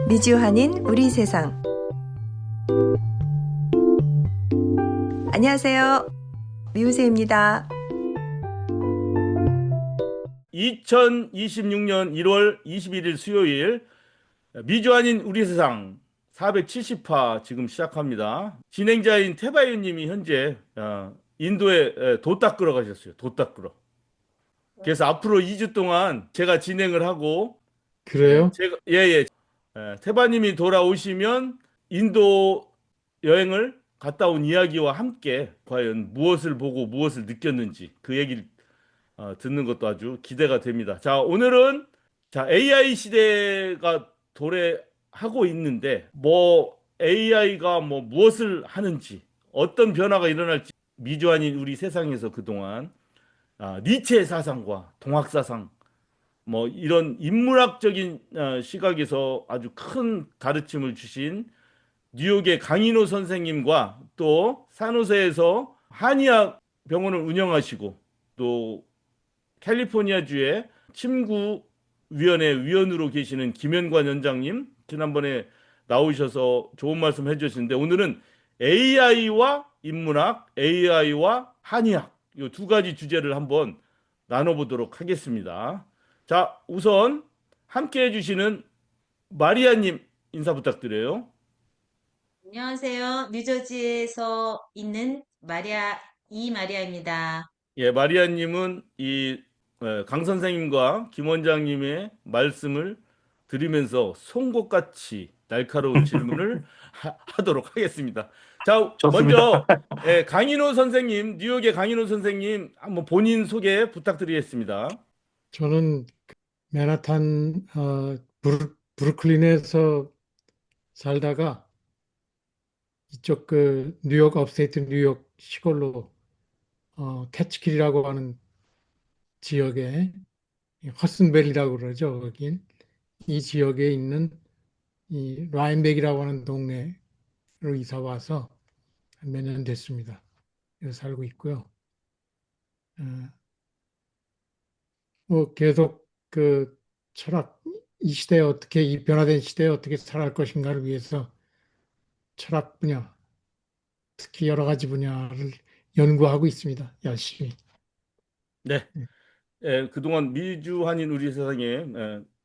미주한인 우리 세상. 안녕하세요. 미우새입니다. 2026년 1월 21일 수요일 미주 아닌 우리 세상 470화 지금 시작합니다. 진행자인 태바이님이 현재 인도에 도 닦으러 가셨어요. 도 닦으러. 그래서 앞으로 2주 동안 제가 진행을 하고 그래요? 제가 태바님이 돌아오시면 인도 여행을 갔다 온 이야기와 함께 과연 무엇을 보고 무엇을 느꼈는지 그 얘기를 듣는 것도 아주 기대가 됩니다. 자, 오늘은 AI 시대가 도래하고 있는데 뭐 AI가 뭐 무엇을 하는지 어떤 변화가 일어날지 미주아닌 우리 세상에서 그동안 니체의 사상과 동학 사상 뭐 이런 인문학적인 시각에서 아주 큰 가르침을 주신 뉴욕의 강인호 선생님과 또 산호세에서 한의학 병원을 운영하시고 또 캘리포니아주의 침구위원회 위원으로 계시는 김현관 원장님 지난번에 나오셔서 좋은 말씀 해주셨는데 오늘은 AI와 인문학, AI와 한의학 이 두 가지 주제를 한번 나눠보도록 하겠습니다. 자, 우선 함께 해주시는 마리아님 인사 부탁드려요. 안녕하세요. 뉴저지에서 있는 이마리아입니다. 예, 마리아님은 강 선생님과 김 원장님의 말씀을 들으면서 송곳같이 날카로운 질문을 하도록 하겠습니다. 자, 좋습니다. 먼저 강인호 선생님, 뉴욕의 강인호 선생님 한번 본인 소개 부탁드리겠습니다. 저는 맨하탄 브루클린에서 살다가 이쪽 뉴욕 업스테이트 뉴욕 시골로 캐치킬이라고 하는 지역에 허슨벨이라고 그러죠. 거긴 이 지역에 있는 이 라인백이라고 하는 동네로 이사 와서 몇 년 됐습니다. 여기 살고 있고요. 어, 뭐 계속 철학 이 시대에 어떻게 이 변화된 시대에 어떻게 살아갈 것인가를 위해서 철학 분야, 특히 여러 가지 분야를 연구하고 있습니다. 열심히. 네. 그동안 미주한인 우리 세상에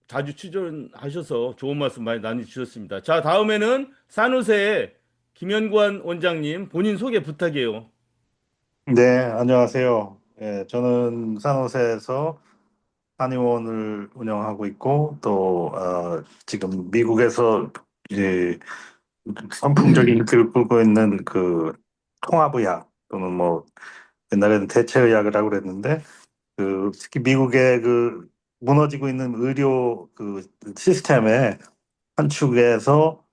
자주 출연하셔서 좋은 말씀 많이 나눠주셨습니다. 자, 다음에는 산호세의 김현관 원장님 본인 소개 부탁해요. 네, 안녕하세요. 저는 산호세에서 한의원을 운영하고 있고 또 지금 미국에서 이제 선풍적인 인기를 끌고 있는 그 통합의학 또는 뭐 옛날에는 대체의학이라고 그랬는데 특히 미국의 무너지고 있는 의료 시스템의 한 축에서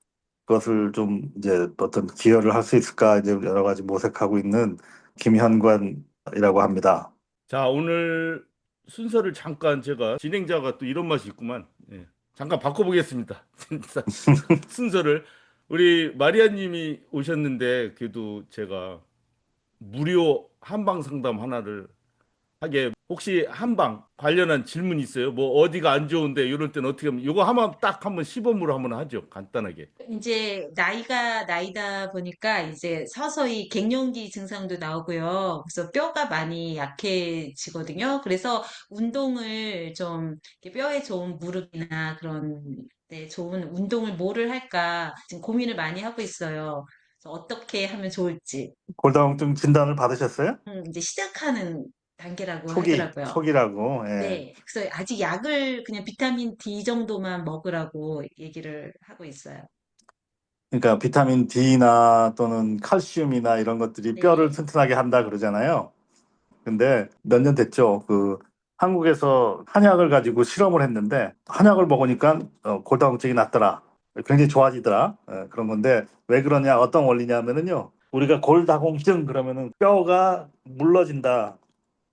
그것을 좀 이제 어떤 기여를 할 수 있을까 이제 여러 가지 모색하고 있는 김현관이라고 합니다. 자, 오늘 순서를 잠깐 제가 진행자가 또 이런 맛이 있구만. 잠깐 바꿔보겠습니다. 순서를 우리 마리아님이 오셨는데 그래도 제가 무료 한방 상담 하나를 하게 혹시 한방 관련한 질문 있어요? 뭐 어디가 안 좋은데 이럴 때는 어떻게 하면 이거 한번 시범으로 한번 하죠. 간단하게. 이제 나이가 나이다 보니까 이제 서서히 갱년기 증상도 나오고요. 그래서 뼈가 많이 약해지거든요. 그래서 운동을 좀 이렇게 뼈에 좋은 무릎이나 그런 데 좋은 운동을 뭐를 할까 지금 고민을 많이 하고 있어요. 그래서 어떻게 하면 좋을지. 골다공증 진단을 받으셨어요? 이제 시작하는 단계라고 하더라고요. 초기라고. 예. 네. 그래서 아직 약을 그냥 비타민 D 정도만 먹으라고 얘기를 하고 있어요. 그러니까 비타민 D나 또는 칼슘이나 이런 것들이 뼈를 네. 튼튼하게 한다 그러잖아요. 근데 몇 년 됐죠. 한국에서 한약을 가지고 실험을 했는데 한약을 먹으니까 골다공증이 낫더라. 굉장히 좋아지더라. 그런 건데 왜 그러냐? 어떤 원리냐면은요. 우리가 골다공증 그러면은 뼈가 물러진다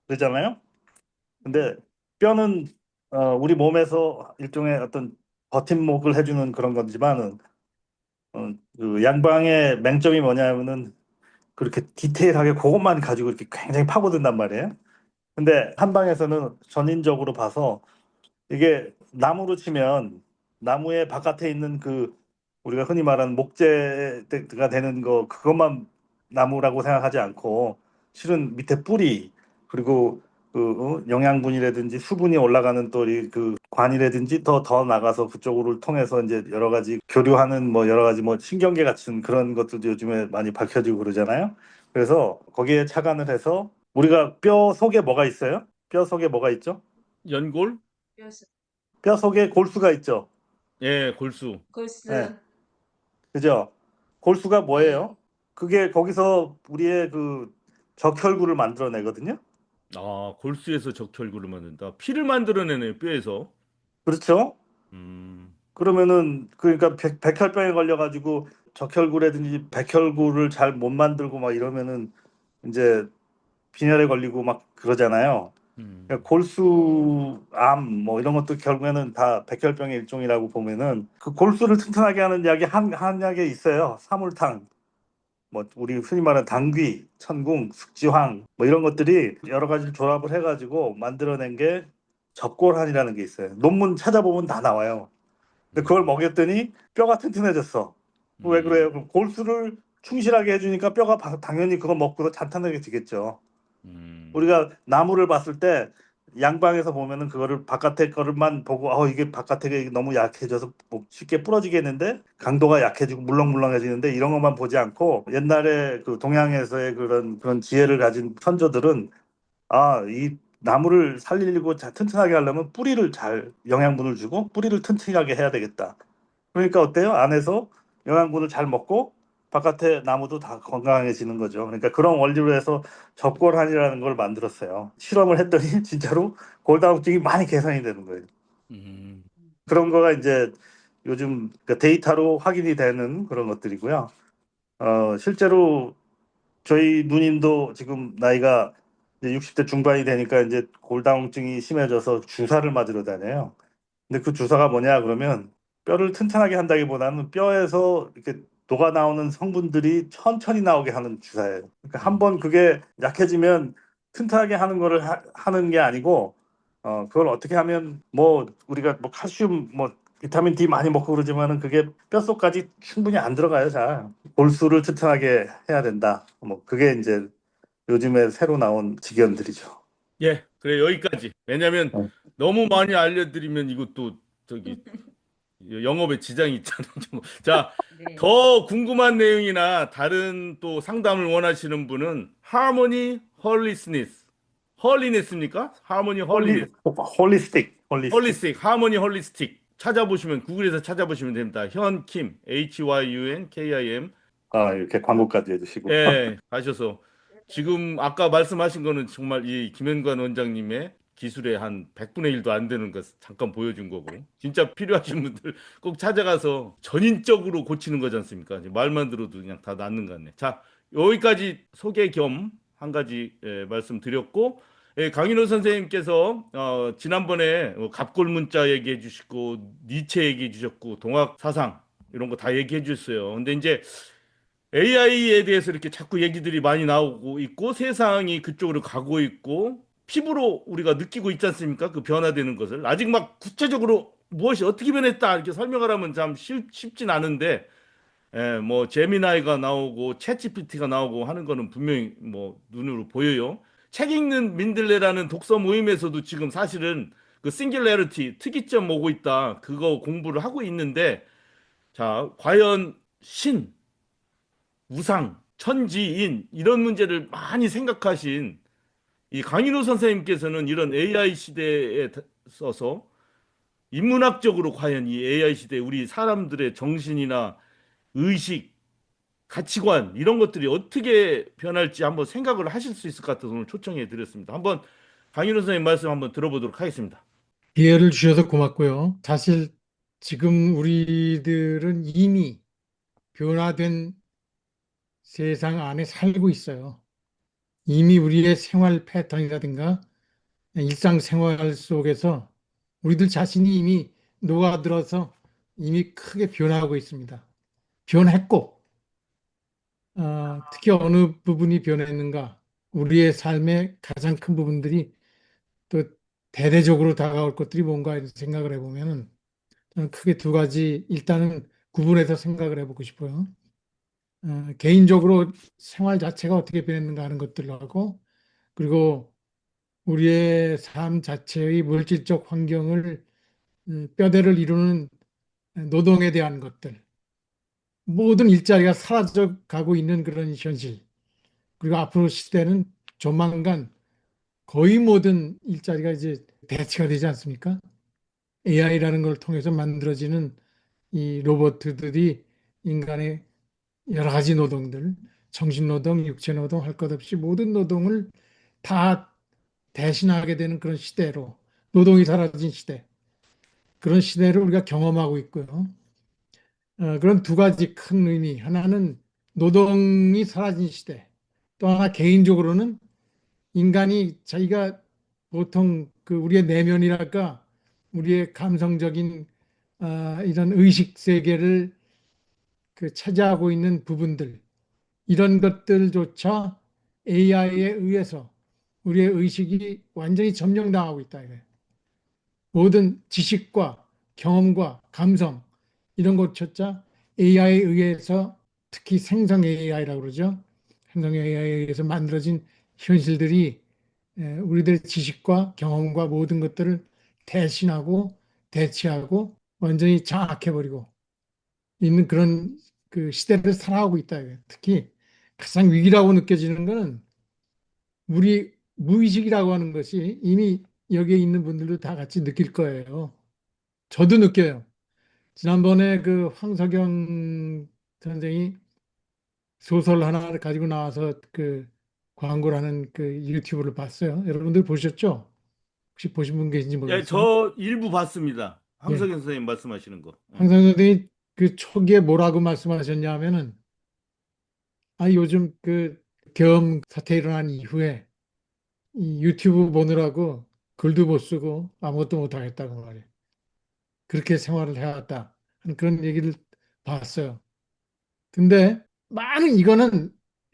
그러잖아요. 근데 뼈는 우리 몸에서 일종의 어떤 버팀목을 해주는 그런 거지만은 양방의 맹점이 뭐냐면은 그렇게 디테일하게 그것만 가지고 이렇게 굉장히 파고든단 말이에요. 근데 한방에서는 전인적으로 봐서 이게 나무로 치면 나무의 바깥에 있는 그 우리가 흔히 말하는 목재가 되는 거 그것만 나무라고 생각하지 않고 실은 밑에 뿌리 그리고 영양분이라든지 수분이 올라가는 또 그 관이라든지 더 나가서 그쪽으로 통해서 이제 여러 가지 교류하는 뭐 여러 가지 뭐 신경계 같은 그런 것들도 요즘에 많이 밝혀지고 그러잖아요. 그래서 거기에 착안을 해서 우리가 뼈 속에 뭐가 있어요? 뼈 속에 뭐가 있죠? 연골? 뼈 속에 골수가 있죠. 예, 골수. 골스. 네, 그죠? 골수가 네. 뭐예요? 그게 거기서 우리의 그 적혈구를 만들어내거든요. 아, 골수에서 적혈구를 만든다. 피를 만들어내네요, 뼈에서. 그렇죠? 음, 그러면은 그러니까 백혈병에 걸려가지고 적혈구라든지 백혈구를 잘 못 만들고 막 이러면은 이제 빈혈에 걸리고 막 그러잖아요. 그러니까 음, 골수암 뭐 이런 것도 결국에는 다 백혈병의 일종이라고 보면은 그 골수를 튼튼하게 하는 약이 한 약에 있어요. 사물탕. 뭐 우리 흔히 말하는 당귀, 천궁, 숙지황 뭐 이런 것들이 여러 가지를 조합을 해가지고 만들어낸 게 적골한이라는 게 있어요. 논문 찾아보면 다 나와요. 근데 그걸 음, 먹였더니 뼈가 튼튼해졌어. 왜 음, 그래요? 그럼 골수를 충실하게 해주니까 뼈가 당연히 그거 먹고도 탄탄하게지겠죠. 음, 우리가 나무를 봤을 때 양방에서 보면은 그거를 바깥에 거를만 보고 이게 바깥에 너무 약해져서 뭐 쉽게 부러지겠는데 강도가 약해지고 물렁물렁해지는데 이런 것만 보지 않고 옛날에 그 동양에서의 그런 지혜를 가진 선조들은 이 나무를 살리고 튼튼하게 하려면 뿌리를 잘 영양분을 주고 뿌리를 튼튼하게 해야 되겠다. 그러니까 어때요? 안에서 영양분을 잘 먹고 바깥에 나무도 다 건강해지는 거죠. 그러니까 그런 원리로 해서 적골한이라는 걸 만들었어요. 실험을 했더니 진짜로 골다공증이 많이 개선이 되는 거예요. 음, 그런 거가 이제 요즘 그 데이터로 확인이 되는 그런 것들이고요. 실제로 저희 누님도 지금 나이가 이제 60대 중반이 되니까 이제 골다공증이 심해져서 주사를 맞으러 다녀요. 근데 그 주사가 뭐냐 그러면 뼈를 튼튼하게 한다기보다는 뼈에서 이렇게 녹아 나오는 성분들이 천천히 나오게 하는 주사예요. 그러니까 음, 한번 그게 약해지면 튼튼하게 하는 거를 하는 게 아니고 그걸 어떻게 하면 뭐 우리가 뭐 칼슘 뭐 비타민 D 많이 먹고 그러지만은 그게 뼛속까지 충분히 안 들어가요. 잘 골수를 튼튼하게 해야 된다. 뭐 그게 이제 요즘에 새로 나온 직연들이죠. 예, 그래, 여기까지. 왜냐면 어. 너무 많이 알려드리면 이것도 저기 영업에 지장이 있잖아요. 자, 네. 더 궁금한 내용이나 다른 또 상담을 원하시는 분은 하모니 홀리스니스. 헐리네스입니까? 하모니 헐리네스. 홀리스틱. 헐리스틱, 하모니 헐리스틱. 찾아보시면, 구글에서 찾아보시면 됩니다. 현킴, HYUNKIM. 이렇게 광고까지 해주시고. 예, 가셔서. 지금 아까 말씀하신 거는 정말 이 김현관 원장님의 기술의 한 100분의 1도 안 되는 것 잠깐 보여준 거고. 진짜 필요하신 분들 꼭 찾아가서 전인적으로 고치는 거지 않습니까? 이제 말만 들어도 그냥 다 낫는 것 같네. 자, 여기까지 소개 겸 한 가지 말씀드렸고, 강인호 선생님께서 지난번에 갑골 문자 얘기해 주시고, 니체 얘기해 주셨고, 동학 사상 이런 거 다 얘기해 주셨어요. 근데 이제 AI에 대해서 이렇게 자꾸 얘기들이 많이 나오고 있고 세상이 그쪽으로 가고 있고 피부로 우리가 느끼고 있지 않습니까? 그 변화되는 것을 아직 막 구체적으로 무엇이 어떻게 변했다 이렇게 설명을 하면 참 쉽진 않은데 뭐 제미나이가 나오고 챗GPT가 나오고 하는 거는 분명히 뭐 눈으로 보여요. 책 읽는 민들레라는 독서 모임에서도 지금 사실은 그 싱귤레리티 특이점 오고 있다 그거 공부를 하고 있는데 자 과연 신 우상, 천지인 이런 문제를 많이 생각하신 이 강인호 선생님께서는 이런 AI 시대에 써서 인문학적으로 과연 이 AI 시대 우리 사람들의 정신이나 의식, 가치관 이런 것들이 어떻게 변할지 한번 생각을 하실 수 있을 것 같아서 오늘 초청해 드렸습니다. 한번 강인호 선생님 말씀 한번 들어보도록 하겠습니다. 기회를 주셔서 고맙고요. 사실 지금 우리들은 이미 변화된 세상 안에 살고 있어요. 이미 우리의 생활 패턴이라든가 일상생활 속에서 우리들 자신이 이미 녹아들어서 이미 크게 변화하고 있습니다. 변했고, 특히 어느 부분이 변했는가, 우리의 삶의 가장 큰 부분들이 또 대대적으로 다가올 것들이 뭔가 생각을 해보면은 크게 두 가지 일단은 구분해서 생각을 해보고 싶어요. 개인적으로 생활 자체가 어떻게 변했는가 하는 것들하고 그리고 우리의 삶 자체의 물질적 환경을 뼈대를 이루는 노동에 대한 것들, 모든 일자리가 사라져 가고 있는 그런 현실, 그리고 앞으로 시대는 조만간 거의 모든 일자리가 이제 대체가 되지 않습니까? AI라는 걸 통해서 만들어지는 이 로봇들이 인간의 여러 가지 노동들, 정신노동, 육체노동 할 것 없이 모든 노동을 다 대신하게 되는 그런 시대로, 노동이 사라진 시대, 그런 시대를 우리가 경험하고 있고요. 그런 두 가지 큰 의미. 하나는 노동이 사라진 시대. 또 하나 개인적으로는 인간이 자기가 보통 그 우리의 내면이랄까, 우리의 감성적인 이런 의식 세계를 그 차지하고 있는 부분들, 이런 것들조차 AI에 의해서 우리의 의식이 완전히 점령당하고 있다 이거예요. 모든 지식과 경험과 감성 이런 것조차 AI에 의해서 특히 생성 AI라고 그러죠. 생성 AI에 의해서 만들어진 현실들이 우리들의 지식과 경험과 모든 것들을 대신하고 대체하고 완전히 장악해버리고 있는 그런 그 시대를 살아가고 있다. 이거예요. 특히 가장 위기라고 느껴지는 것은 우리 무의식이라고 하는 것이 이미 여기에 있는 분들도 다 같이 느낄 거예요. 저도 느껴요. 지난번에 그 황석영 선생이 소설 하나를 가지고 나와서 그 광고를 하는 그 유튜브를 봤어요. 여러분들 보셨죠? 혹시 보신 분 계신지 예, 모르겠어요. 저 일부 봤습니다. 예. 황석현 선생님 말씀하시는 거. 황석영 선생이 그 초기에 뭐라고 말씀하셨냐면은 요즘 그 계엄 사태 일어난 이후에 이 유튜브 보느라고 글도 못 쓰고 아무것도 못 하겠다고 말이에요. 그렇게 생활을 해왔다 하는 그런 얘기를 봤어요. 근데 많은 이거는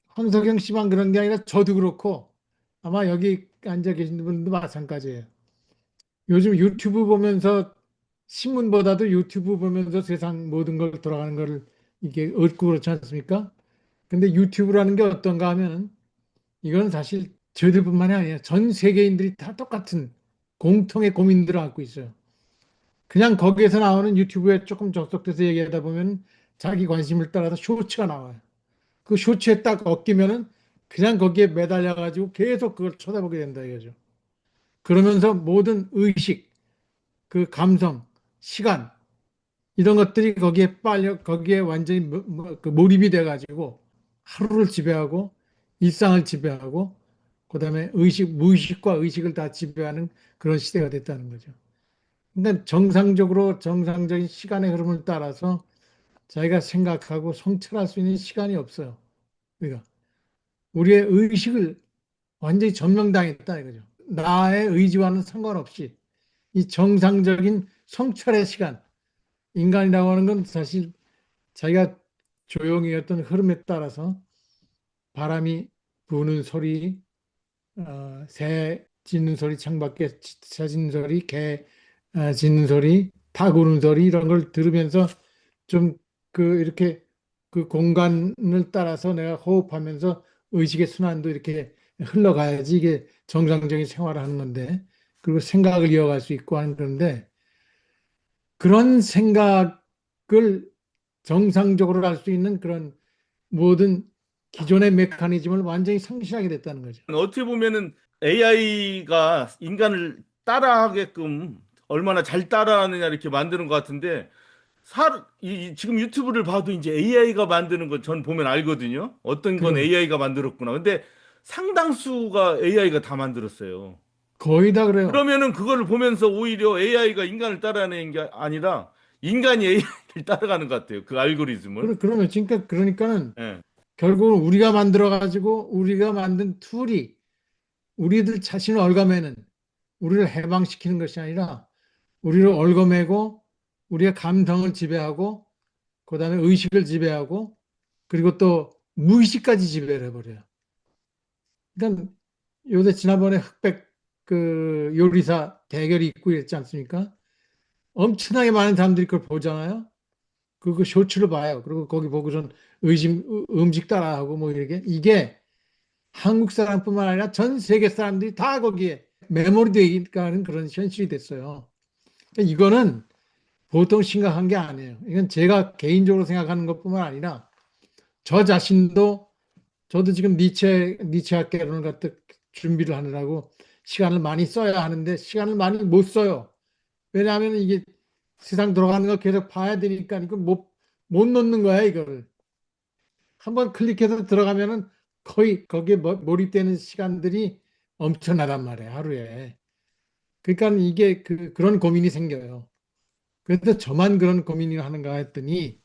황석영 씨만 그런 게 아니라 저도 그렇고 아마 여기 앉아 계신 분도 마찬가지예요. 요즘 유튜브 보면서 신문보다도 유튜브 보면서 세상 모든 걸 돌아가는 걸 이게 얻고 그렇지 않습니까? 근데 유튜브라는 게 어떤가 하면은 이건 사실 저희들뿐만이 아니에요. 전 세계인들이 다 똑같은 공통의 고민들을 갖고 있어요. 그냥 거기에서 나오는 유튜브에 조금 접속돼서 얘기하다 보면 자기 관심을 따라서 쇼츠가 나와요. 그 쇼츠에 딱 엮이면은 그냥 거기에 매달려 가지고 계속 그걸 쳐다보게 된다 이거죠. 그러면서 모든 의식, 그 감성, 시간 이런 것들이 거기에 빨려 거기에 완전히 그 몰입이 돼 가지고 하루를 지배하고 일상을 지배하고 그다음에 의식, 무의식과 의식을 다 지배하는 그런 시대가 됐다는 거죠. 그러니까 정상적으로 정상적인 시간의 흐름을 따라서 자기가 생각하고 성찰할 수 있는 시간이 없어요. 우리가 우리의 의식을 완전히 점령당했다 이거죠. 나의 의지와는 상관없이 이 정상적인 성찰의 시간, 인간이라고 하는 건 사실 자기가 조용히 어떤 흐름에 따라서 바람이 부는 소리, 새 짖는 소리, 창밖에 새 짖는 소리, 개 짖는 소리, 닭 우는 소리 이런 걸 들으면서 좀 그 이렇게 그 공간을 따라서 내가 호흡하면서 의식의 순환도 이렇게 흘러가야지 이게 정상적인 생활을 하는 건데 그리고 생각을 이어갈 수 있고 하는 건데 그런 생각을 정상적으로 할 수 있는 그런 모든 기존의 메커니즘을 완전히 상실하게 됐다는 거죠. 어떻게 보면은 AI가 인간을 따라하게끔 얼마나 잘 따라하느냐 이렇게 만드는 것 같은데 지금 유튜브를 봐도 이제 AI가 만드는 건 전 보면 알거든요. 어떤 건 그럼 AI가 만들었구나. 근데 상당수가 AI가 다 만들었어요. 거의 다 그래요. 그러면은 그거를 보면서 오히려 AI가 인간을 따라하는 게 아니라 인간이 AI를 따라가는 것 같아요. 그 알고리즘을. 그러면 그러니까는 예. 결국은 우리가 만들어 가지고 우리가 만든 툴이 우리들 자신을 얽어매는 우리를 해방시키는 것이 아니라 우리를 얽어매고 우리의 감성을 지배하고 그다음에 의식을 지배하고 그리고 또 무의식까지 지배를 해버려요. 그러니까 요새 지난번에 흑백 그 요리사 대결이 있고 있지 않습니까? 엄청나게 많은 사람들이 그걸 보잖아요. 그 쇼츠를 봐요. 그리고 거기 보고선 음식 따라하고 뭐 이렇게. 이게 한국 사람뿐만 아니라 전 세계 사람들이 다 거기에 메모리되니까 하는 그런 현실이 됐어요. 그러니까 이거는 보통 심각한 게 아니에요. 이건 제가 개인적으로 생각하는 것뿐만 아니라 저 자신도 저도 지금 니체 학개론을 갖다 준비를 하느라고 시간을 많이 써야 하는데 시간을 많이 못 써요. 왜냐하면 이게 세상 돌아가는 거 계속 봐야 되니까 이거 못 놓는 거야, 이거를. 한번 클릭해서 들어가면은 거의 거기에 몰입되는 시간들이 엄청나단 말이에요, 하루에. 그러니까 이게 그런 고민이 생겨요. 그래서 저만 그런 고민을 하는가 했더니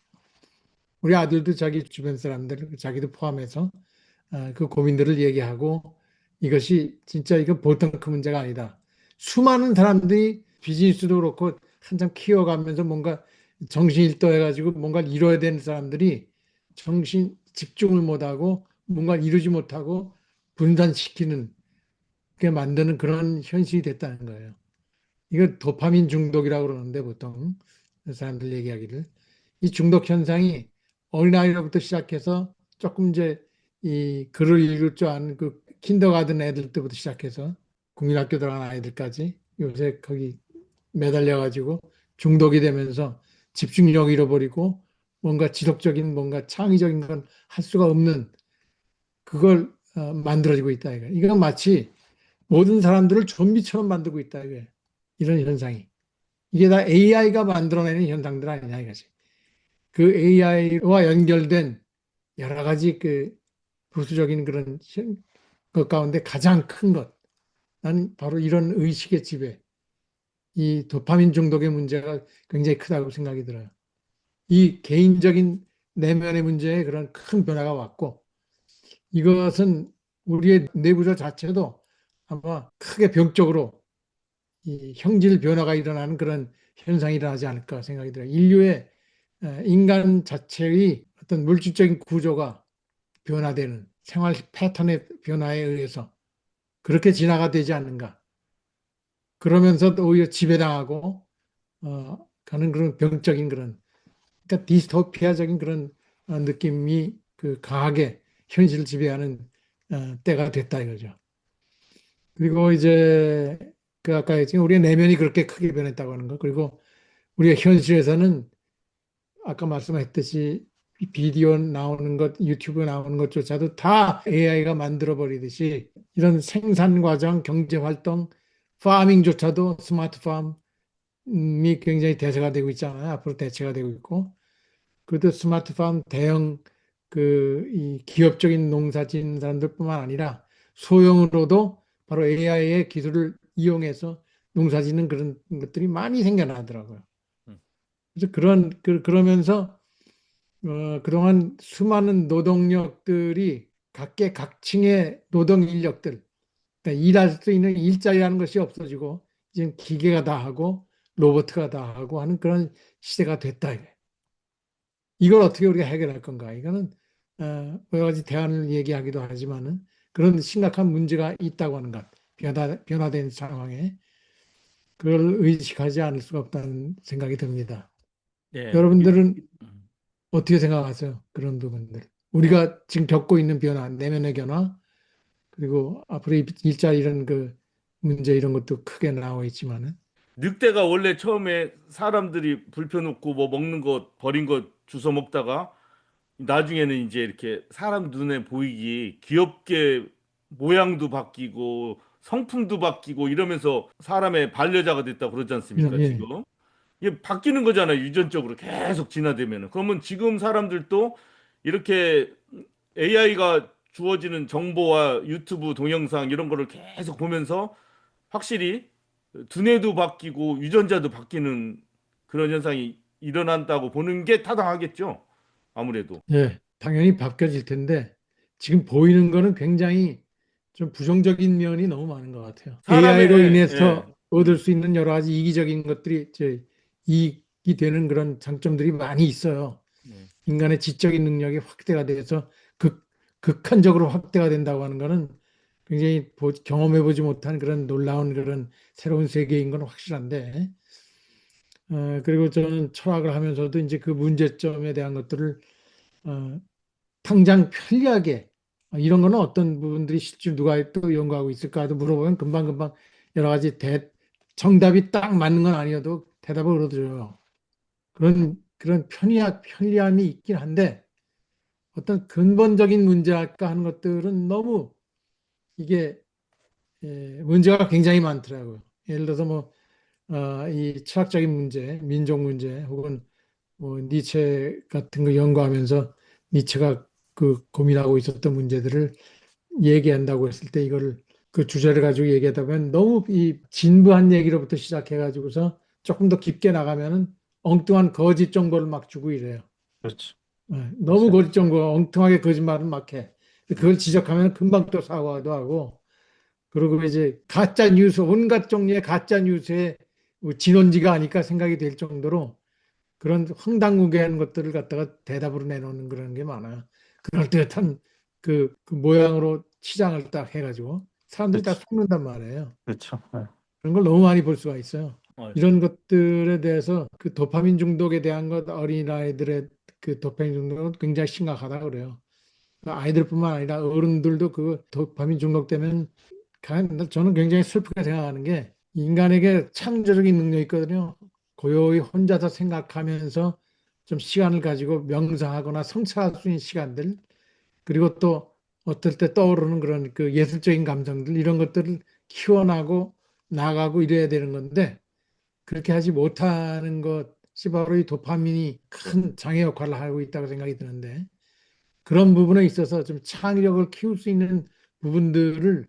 우리 아들도 자기 주변 사람들, 자기도 포함해서 그 고민들을 얘기하고 이것이 진짜 이거 보통 큰 문제가 아니다. 수많은 사람들이 비즈니스도 그렇고 한참 키워가면서 뭔가 정신일도해가지고 뭔가를 이뤄야 되는 사람들이 집중을 못하고 뭔가를 이루지 못하고 분산시키는 게 만드는 그런 현실이 됐다는 거예요. 이거 도파민 중독이라고 그러는데 보통 사람들 얘기하기를 이 중독 현상이 어린아이로부터 시작해서 조금 이제 이 글을 읽을 줄 아는 그 킨더가든 애들 때부터 시작해서 국민학교 들어가는 아이들까지 요새 거기 매달려 가지고 중독이 되면서 집중력 잃어버리고 뭔가 지속적인 뭔가 창의적인 건 할 수가 없는 그걸 만들어지고 있다 이거. 이건 마치 모든 사람들을 좀비처럼 만들고 있다 이게. 이런 현상이. 이게 다 AI가 만들어내는 현상들 아니냐 이거지. 그 AI와 연결된 여러 가지 그 부수적인 그런 것 가운데 가장 큰 것. 난 바로 이런 의식의 지배. 이 도파민 중독의 문제가 굉장히 크다고 생각이 들어요. 이 개인적인 내면의 문제에 그런 큰 변화가 왔고 이것은 우리의 내부자 자체도 아마 크게 병적으로 이 형질 변화가 일어나는 그런 현상이 일어나지 않을까 생각이 들어요. 인류의 인간 자체의 어떤 물질적인 구조가 변화되는 생활 패턴의 변화에 의해서 그렇게 진화가 되지 않는가. 그러면서 또 오히려 지배당하고 가는 그런 병적인 그런 그러니까 디스토피아적인 그런 느낌이 그 강하게 현실을 지배하는 때가 됐다 이거죠. 그리고 이제 그 아까 했지만 우리의 내면이 그렇게 크게 변했다고 하는 거 그리고 우리가 현실에서는 아까 말씀했듯이 비디오 나오는 것, 유튜브 나오는 것조차도 다 AI가 만들어 버리듯이 이런 생산 과정, 경제 활동, 파밍조차도 스마트 팜이 굉장히 대세가 되고 있잖아요. 앞으로 대체가 되고 있고. 그것도 스마트팜 대형 이 기업적인 농사 짓는 사람들뿐만 아니라 소형으로도 바로 AI의 기술을 이용해서 농사 짓는 그런 것들이 많이 생겨나더라고요. 음. 그래서 그러면서 그동안 수많은 노동력들이 각계각층의 노동 인력들, 그러니까 일할 수 있는 일자리라는 것이 없어지고 이제 기계가 다 하고 로봇가 다 하고 하는 그런 시대가 됐다. 이걸 어떻게 우리가 해결할 건가? 이거는 여러 가지 대안을 얘기하기도 하지만은 그런 심각한 문제가 있다고 하는 것, 변화된 상황에 그걸 의식하지 않을 수가 없다는 생각이 듭니다. 예. 여러분들은 음. 어떻게 생각하세요? 그런 부분들. 우리가 지금 겪고 있는 변화, 내면의 변화, 그리고 앞으로 일자리 이런 그 문제 이런 것도 크게 나와 있지만은 늑대가 원래 처음에 사람들이 불 펴놓고 뭐 먹는 것 버린 것 주워 먹다가 나중에는 이제 이렇게 사람 눈에 보이기 귀엽게 모양도 바뀌고 성품도 바뀌고 이러면서 사람의 반려자가 됐다고 그러지 않습니까, 예, 지금? 이게 바뀌는 거잖아요, 유전적으로 계속 진화되면은. 그러면 지금 사람들도 이렇게 AI가 주어지는 정보와 유튜브 동영상 이런 거를 계속 보면서 확실히 두뇌도 바뀌고 유전자도 바뀌는 그런 현상이 일어난다고 보는 게 타당하겠죠. 아무래도. 예, 당연히 바뀌어질 텐데 지금 보이는 거는 굉장히 좀 부정적인 면이 너무 많은 것 같아요. 사람의 AI로 예. 인해서 얻을 음. 수 있는 여러 가지 이기적인 것들이 이익이 되는 그런 장점들이 많이 있어요. 네. 인간의 지적인 능력이 확대가 돼서 극한적으로 확대가 된다고 하는 거는 굉장히 경험해 보지 못한 그런 놀라운 그런 새로운 세계인 건 확실한데 그리고 저는 철학을 하면서도 이제 그 문제점에 대한 것들을 어, 당장 편리하게 이런 거는 어떤 부분들이 실제 누가 또 연구하고 있을까 하도 물어보면 금방금방 여러 가지 정답이 딱 맞는 건 아니어도 대답을 얻어줘요. 그런 편리함이 있긴 한데 어떤 근본적인 문제랄까 하는 것들은 너무 이게 문제가 굉장히 많더라고요. 예를 들어서 이 철학적인 문제, 민족 문제 혹은 뭐 니체 같은 거 연구하면서 니체가 그 고민하고 있었던 문제들을 얘기한다고 했을 때 이거를 그 주제를 가지고 얘기하다 보면 너무 이 진부한 얘기로부터 시작해가지고서 조금 더 깊게 나가면은 엉뚱한 거짓 정보를 막 주고 이래요. 그렇죠. 너무 맞아요. 거짓 정보, 엉뚱하게 거짓말을 막 해. 그걸 지적하면 금방 또 사과도 하고 그리고 이제 가짜 뉴스, 온갖 종류의 가짜 뉴스의 뭐 진원지가 아닐까 생각이 될 정도로 그런 황당무계한 것들을 갖다가 대답으로 내놓는 그런 게 많아요. 그럴듯한 그 모양으로 치장을 딱 해가지고 사람들이 다 그렇죠. 속는단 말이에요. 그렇죠. 네. 그런 걸 너무 많이 볼 수가 있어요. 어, 이런 것들에 대해서 그 도파민 중독에 대한 것 어린아이들의 그 도파민 중독은 굉장히 심각하다 그래요. 아이들뿐만 아니라 어른들도 그 도파민 중독되면 저는 굉장히 슬프게 생각하는 게 인간에게 창조적인 능력이 있거든요. 고요히 혼자서 생각하면서 좀 시간을 가지고 명상하거나 성찰할 수 있는 시간들 그리고 또 어떨 때 떠오르는 그런 그 예술적인 감정들 이런 것들을 키워나고 나가고 이래야 되는 건데 그렇게 하지 못하는 것이 바로 이 도파민이 큰 장애 역할을 하고 있다고 생각이 드는데 그런 부분에 있어서 좀 창의력을 키울 수 있는 부분들을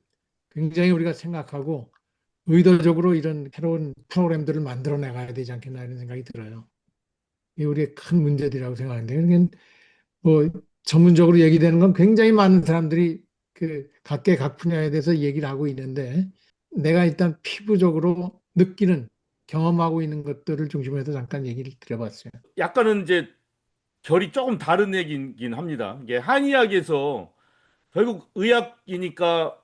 굉장히 우리가 생각하고 의도적으로 이런 새로운 프로그램들을 만들어 나가야 되지 않겠나 이런 생각이 들어요. 이게 우리의 큰 문제들이라고 생각하는데 그러니까 뭐 전문적으로 얘기되는 건 굉장히 많은 사람들이 그 각계 각 분야에 대해서 얘기를 하고 있는데 내가 일단 피부적으로 느끼는 경험하고 있는 것들을 중심으로 해서 잠깐 얘기를 드려봤어요. 약간은 이제 결이 조금 다른 얘기긴 합니다. 이게 한의학에서 결국 의학이니까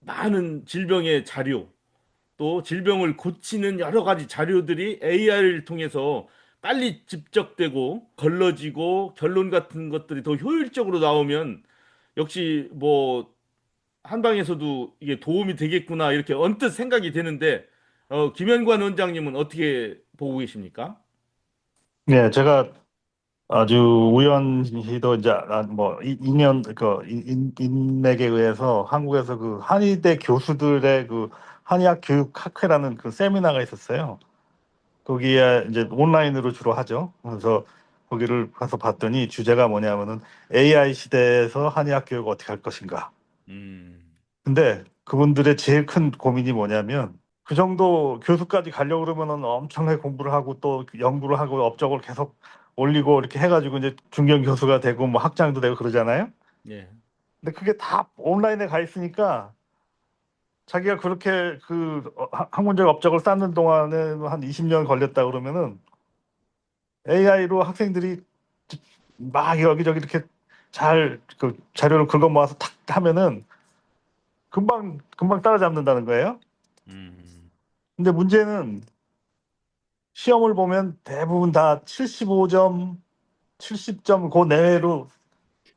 많은 질병의 자료, 또 질병을 고치는 여러 가지 자료들이 AI를 통해서 빨리 집적되고 걸러지고 결론 같은 것들이 더 효율적으로 나오면 역시 뭐 한방에서도 이게 도움이 되겠구나 이렇게 언뜻 생각이 되는데 김현관 원장님은 어떻게 보고 계십니까? 네, 제가 아주 우연히도 이제 뭐 인연 인맥에 의해서 한국에서 그 한의대 교수들의 그 한의학 교육학회라는 그 세미나가 있었어요. 거기에 이제 온라인으로 주로 하죠. 그래서 거기를 가서 봤더니 주제가 뭐냐면은 AI 시대에서 한의학 교육 어떻게 할 것인가. 음, 근데 그분들의 제일 큰 고민이 뭐냐면 그 정도 교수까지 가려고 그러면은 엄청나게 공부를 하고 또 연구를 하고 업적을 계속 올리고 이렇게 해가지고 이제 중견 교수가 되고 뭐 학장도 되고 그러잖아요. 예. 근데 그게 다 온라인에 가 있으니까 자기가 그렇게 학문적 업적을 쌓는 동안에 한 20년 걸렸다 그러면은 AI로 학생들이 막 여기저기 이렇게 잘 그 자료를 긁어 모아서 탁 하면은 금방 따라잡는다는 거예요. 음, 근데 문제는 시험을 보면 대부분 다 75점, 70점 그 내외로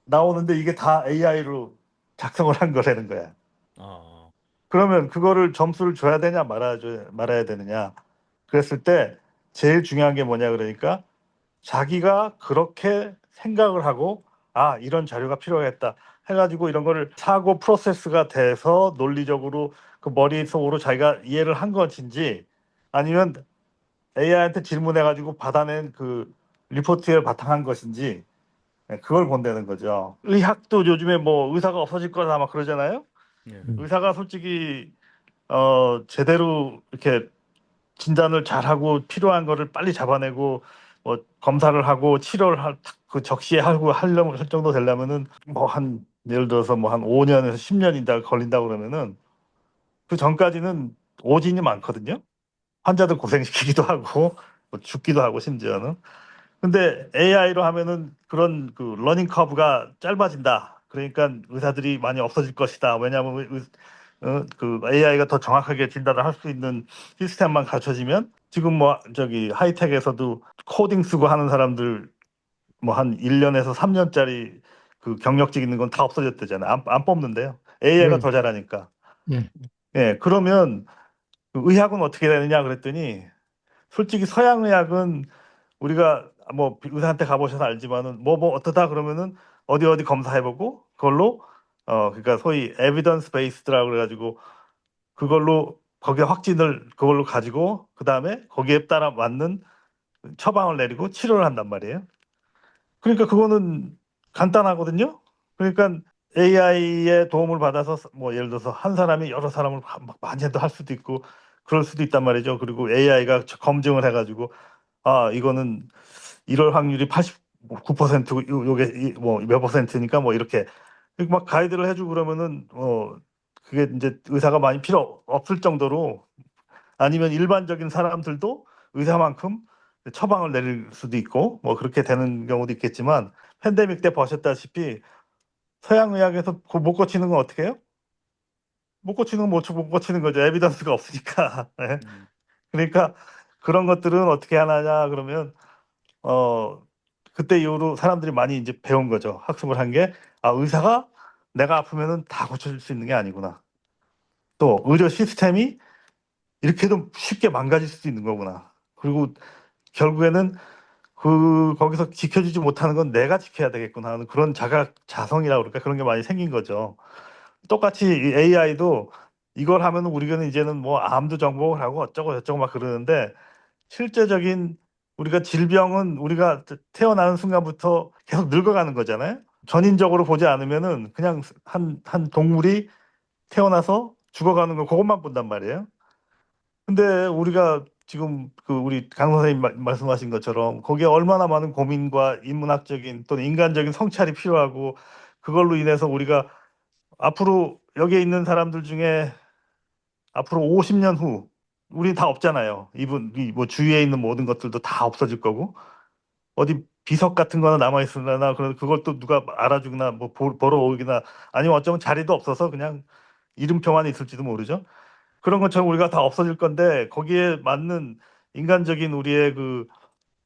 나오는데 이게 다 AI로 작성을 한 거라는 거야. 아, 그러면 그거를 점수를 줘야 되냐 말아야 되느냐. 그랬을 때 제일 중요한 게 뭐냐 그러니까 자기가 그렇게 생각을 하고 이런 자료가 필요하겠다 해가지고 이런 거를 사고 프로세스가 돼서 논리적으로 그 머릿속으로 자기가 이해를 한 것인지 아니면 AI한테 질문해가지고 받아낸 그 리포트에 바탕한 것인지 그걸 본다는 거죠. 의학도 요즘에 뭐 의사가 없어질 거다 막 그러잖아요. 예. 의사가 솔직히 제대로 이렇게 진단을 잘하고 필요한 거를 빨리 잡아내고 뭐 검사를 하고 치료를 그 적시에 하고 하려면 할 정도 되려면은 뭐 한 예를 들어서 뭐 한 5년에서 10년이 다 걸린다 그러면은 그 전까지는 오진이 많거든요. 환자들 고생시키기도 하고 뭐 죽기도 하고 심지어는. 근데 AI로 하면은 그런 그 러닝 커브가 짧아진다. 그러니까 의사들이 많이 없어질 것이다. 왜냐하면 그 AI가 더 정확하게 진단을 할 수 있는 시스템만 갖춰지면 지금 뭐 저기 하이텍에서도 코딩 쓰고 하는 사람들 뭐 한 1년에서 3년짜리 그 경력직 있는 건 다 없어졌대잖아요. 안 뽑는데요. AI가 더 그러니까. 잘하니까. 예. 예, 그러면 그 의학은 어떻게 되느냐 그랬더니 솔직히 서양 의학은 우리가 뭐 의사한테 가보셔서 알지만은 뭐 어떠다 그러면은 어디 검사해보고 그걸로 그러니까 소위 에비던스 베이스드라고 그래가지고 그걸로 거기에 확진을 그걸로 가지고 그 다음에 거기에 따라 맞는 처방을 내리고 치료를 한단 말이에요. 그러니까 그거는 간단하거든요. 그러니까 AI의 도움을 받아서 뭐 예를 들어서 한 사람이 여러 사람을 막 만져도 할 수도 있고 그럴 수도 있단 말이죠. 그리고 AI가 검증을 해가지고 아 이거는 이럴 확률이 89%고 요게 뭐 몇 퍼센트니까 뭐 이렇게 막 가이드를 해주고 그러면은 그게 이제 의사가 많이 필요 없을 정도로 아니면 일반적인 사람들도 의사만큼 처방을 내릴 수도 있고 뭐 그렇게 되는 경우도 있겠지만 팬데믹 때 보셨다시피 서양 의학에서 못 고치는 건 어떻게 해요? 못 고치는 건 못 고치는 거죠. 에비던스가 없으니까. 네. 음. 그러니까 그런 것들은 어떻게 하느냐 그러면 그때 이후로 사람들이 많이 이제 배운 거죠. 학습을 한 게 아 의사가 내가 아프면은 다 고쳐줄 수 있는 게 아니구나. 또 의료 시스템이 이렇게도 쉽게 망가질 수도 있는 거구나. 그리고 결국에는 거기서 지켜주지 못하는 건 내가 지켜야 되겠구나 하는 그런 자성이라고 그럴까 그런 게 많이 생긴 거죠. 똑같이 AI도 이걸 하면 우리가 이제는 뭐 암도 정복을 하고 어쩌고 저쩌고 막 그러는데 실제적인 우리가 질병은 우리가 태어나는 순간부터 계속 늙어가는 거잖아요. 전인적으로 보지 않으면은 그냥 한 동물이 태어나서 죽어가는 거 그것만 본단 말이에요. 근데 우리가 지금 그 우리 강 선생님 말씀하신 것처럼 거기에 얼마나 많은 고민과 인문학적인 또는 인간적인 성찰이 필요하고 그걸로 인해서 우리가 앞으로 여기에 있는 사람들 중에 앞으로 50년 후 우리 다 없잖아요. 뭐 주위에 있는 모든 것들도 다 없어질 거고 어디 비석 같은 거나 남아 있으려나 그런 그걸 또 누가 알아주거나 뭐 보러 오기나 아니면 어쩌면 자리도 없어서 그냥 이름표만 있을지도 모르죠. 그런 것처럼 우리가 다 없어질 건데 거기에 맞는 인간적인 우리의 그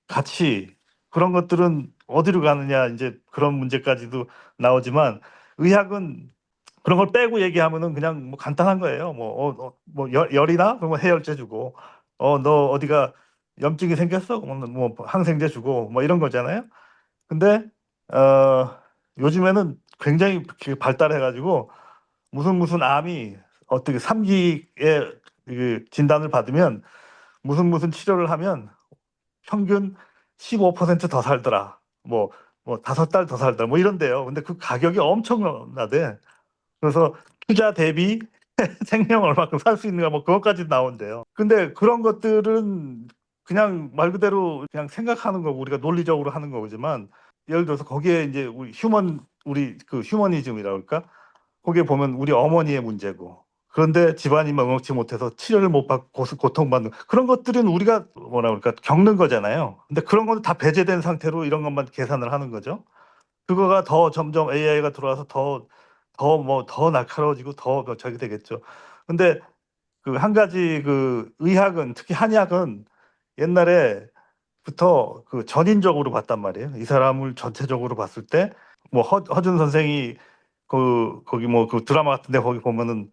가치 그런 것들은 어디로 가느냐 이제 그런 문제까지도 나오지만 의학은 그런 걸 빼고 얘기하면은 그냥 뭐 간단한 거예요. 뭐 열이나 그러면 해열제 주고 너 어디가 염증이 생겼어? 그러면 뭐 항생제 주고 뭐 이런 거잖아요. 근데 요즘에는 굉장히 그렇게 발달해가지고 무슨 암이 어떻게 3기에 그 진단을 받으면 무슨 치료를 하면 평균 15%더 살더라. 뭐 5달 더 살더라. 뭐 이런데요. 근데 그 가격이 엄청나대. 그래서 투자 대비 생명 얼마큼 살 수 있는가 뭐 그것까지 나온대요. 근데 그런 것들은 그냥 말 그대로 그냥 생각하는 거고 우리가 논리적으로 하는 거지만 예를 들어서 거기에 이제 우리 그 휴머니즘이라고 할까? 거기에 보면 우리 어머니의 문제고 그런데 집안이 먹지 못해서 치료를 못 받고 고통받는 그런 것들은 우리가 뭐라 그럴까 겪는 거잖아요. 근데 그런 건 다 배제된 상태로 이런 것만 계산을 하는 거죠. 그거가 더 점점 AI가 들어와서 더 날카로워지고 더 저기 되겠죠. 근데 그 한 가지 그 의학은 특히 한의학은 옛날에부터 그 전인적으로 봤단 말이에요. 이 사람을 전체적으로 봤을 때 뭐 허준 선생이 거기 뭐 그 드라마 같은데 거기 보면은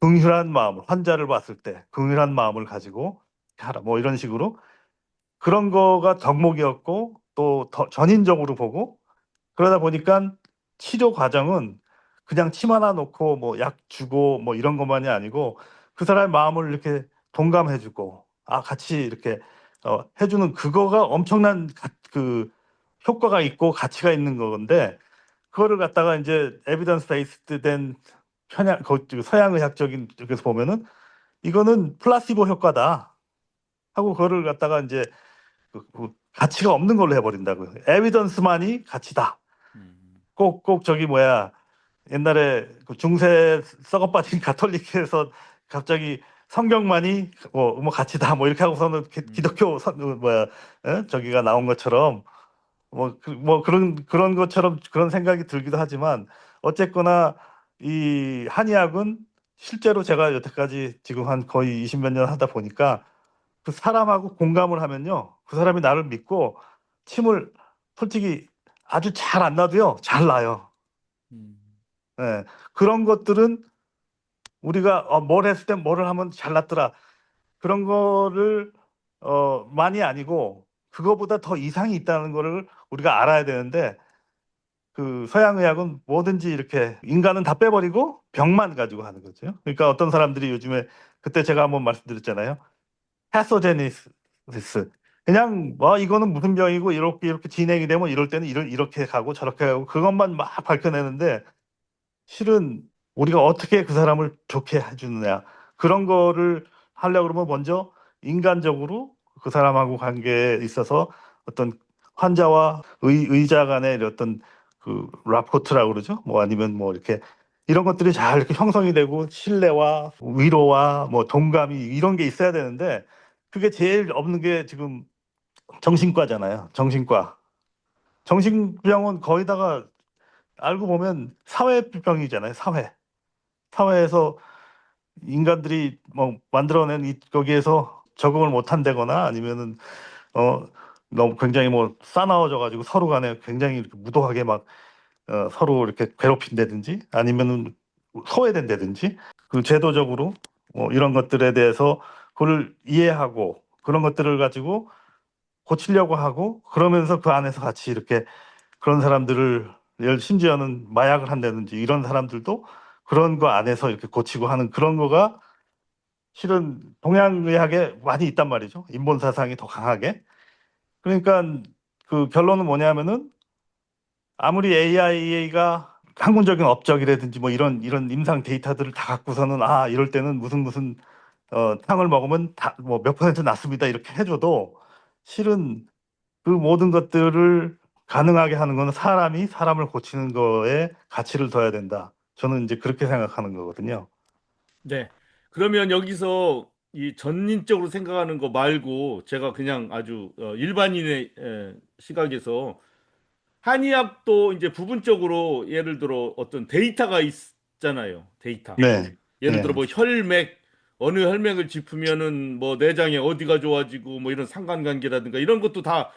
긍휼한 마음 환자를 봤을 때 긍휼한 마음을 가지고 하라 뭐 이런 식으로 그런 거가 덕목이었고 또 더 전인적으로 보고 그러다 보니까 치료 과정은 그냥 침 하나 놓고 뭐 약 주고 뭐 이런 것만이 아니고 그 사람의 마음을 이렇게 동감해주고 같이 이렇게 해주는 그거가 엄청난 그 효과가 있고 가치가 있는 건데 그거를 갖다가 이제 에비던스 베이스드 된 서양 의학적인 쪽에서 보면은 이거는 플라시보 효과다 하고 그거를 갖다가 이제 그 가치가 없는 걸로 해버린다고요. 에비던스만이 가치다. 음. 꼭 저기 뭐야 옛날에 그 중세 썩어빠진 가톨릭에서 갑자기 성경만이 뭐 가치다 뭐 이렇게 하고서는 기독교 뭐야 저기가 나온 것처럼 뭐 그런 것처럼 그런 생각이 들기도 하지만 어쨌거나 이 한의학은 실제로 제가 여태까지 지금 한 거의 20몇 년 하다 보니까 그 사람하고 공감을 하면요. 그 사람이 나를 믿고 침을 솔직히 아주 잘 안 놔도요. 잘 놔요. 음. 예. 그런 것들은 우리가 뭘 했을 때 뭐를 하면 잘 놨더라. 그런 거를 많이 아니고 그거보다 더 이상이 있다는 거를 우리가 알아야 되는데 그 서양 의학은 뭐든지 이렇게 인간은 다 빼버리고 병만 가지고 하는 거죠. 그러니까 어떤 사람들이 요즘에 그때 제가 한번 말씀드렸잖아요. 패소제니시스. 그냥 뭐 이거는 무슨 병이고 이렇게 이렇게 진행이 되면 이럴 때는 이렇게 가고 저렇게 가고 그것만 막 밝혀내는데 실은 우리가 어떻게 그 사람을 좋게 해주느냐 그런 거를 하려고 그러면 먼저 인간적으로 그 사람하고 관계에 있어서 어떤 환자와 의자 간의 어떤 그 라포트라고 그러죠. 뭐 아니면 뭐 이렇게 이런 것들이 잘 이렇게 형성이 되고 신뢰와 위로와 뭐 동감이 이런 게 있어야 되는데 그게 제일 없는 게 지금 정신과잖아요. 정신병은 거의다가 알고 보면 사회병이잖아요. 사회에서 인간들이 뭐 만들어낸 거기에서 적응을 못 한다거나 아니면은 어 너무 굉장히 뭐 싸나워져 가지고 서로 간에 굉장히 이렇게 무도하게 막 서로 이렇게 괴롭힌다든지 아니면은 소외된다든지 그 제도적으로 뭐 이런 것들에 대해서 그걸 이해하고 그런 것들을 가지고 고치려고 하고 그러면서 그 안에서 같이 이렇게 그런 사람들을 심지어는 마약을 한다든지 이런 사람들도 그런 거 안에서 이렇게 고치고 하는 그런 거가 실은 동양의학에 많이 있단 말이죠. 인본 사상이 더 강하게. 그러니까 그 결론은 뭐냐면은 아무리 AI가 학문적인 업적이라든지 뭐 이런 임상 데이터들을 다 갖고서는 이럴 때는 무슨 향을 먹으면 다 뭐 몇 퍼센트 낫습니다 이렇게 해줘도 실은 그 모든 것들을 가능하게 하는 건 사람이 사람을 고치는 거에 가치를 둬야 된다. 저는 이제 그렇게 생각하는 거거든요. 네. 그러면 여기서 이 전인적으로 생각하는 거 말고 제가 그냥 아주 일반인의 시각에서 한의학도 이제 부분적으로 예를 들어 어떤 데이터가 있잖아요. 데이터. 네, 예를 들어 네, 뭐 혈맥 어느 혈맥을 짚으면은 뭐 내장에 어디가 좋아지고 뭐 이런 상관관계라든가 이런 것도 다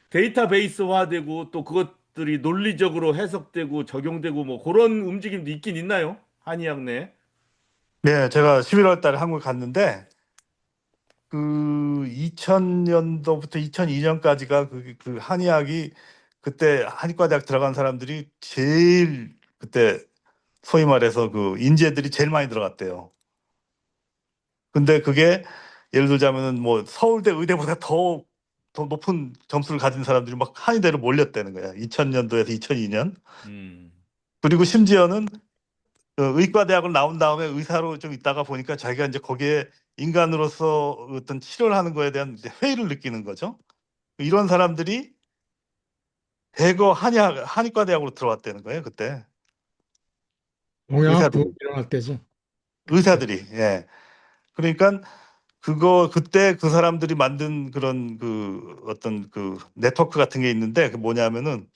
데이터베이스화되고 또 그것들이 논리적으로 해석되고 적용되고 뭐 그런 움직임도 있긴 있나요? 한의학 내. 네. 제가 11월 달에 한국 갔는데 그 2000년도부터 2002년까지가 그 한의학이 그때 한의과대학 들어간 사람들이 제일 그때 소위 말해서 그 인재들이 제일 많이 들어갔대요. 근데 그게 예를 들자면은 뭐 서울대 의대보다 더 높은 점수를 가진 사람들이 막 한의대로 몰렸다는 거야. 2000년도에서 2002년. 음. 그리고 심지어는 의과대학을 나온 다음에 의사로 좀 있다가 보니까 자기가 이제 거기에 인간으로서 어떤 치료를 하는 거에 대한 이제 회의를 느끼는 거죠. 이런 사람들이 대거 한의과대학으로 들어왔다는 거예요, 그때. 동양학 붐이 의사들이. 일어날 때지. 그때. 의사들이. 예. 그러니까 그때 그 사람들이 만든 그런 그 어떤 그 네트워크 같은 게 있는데 그 뭐냐면은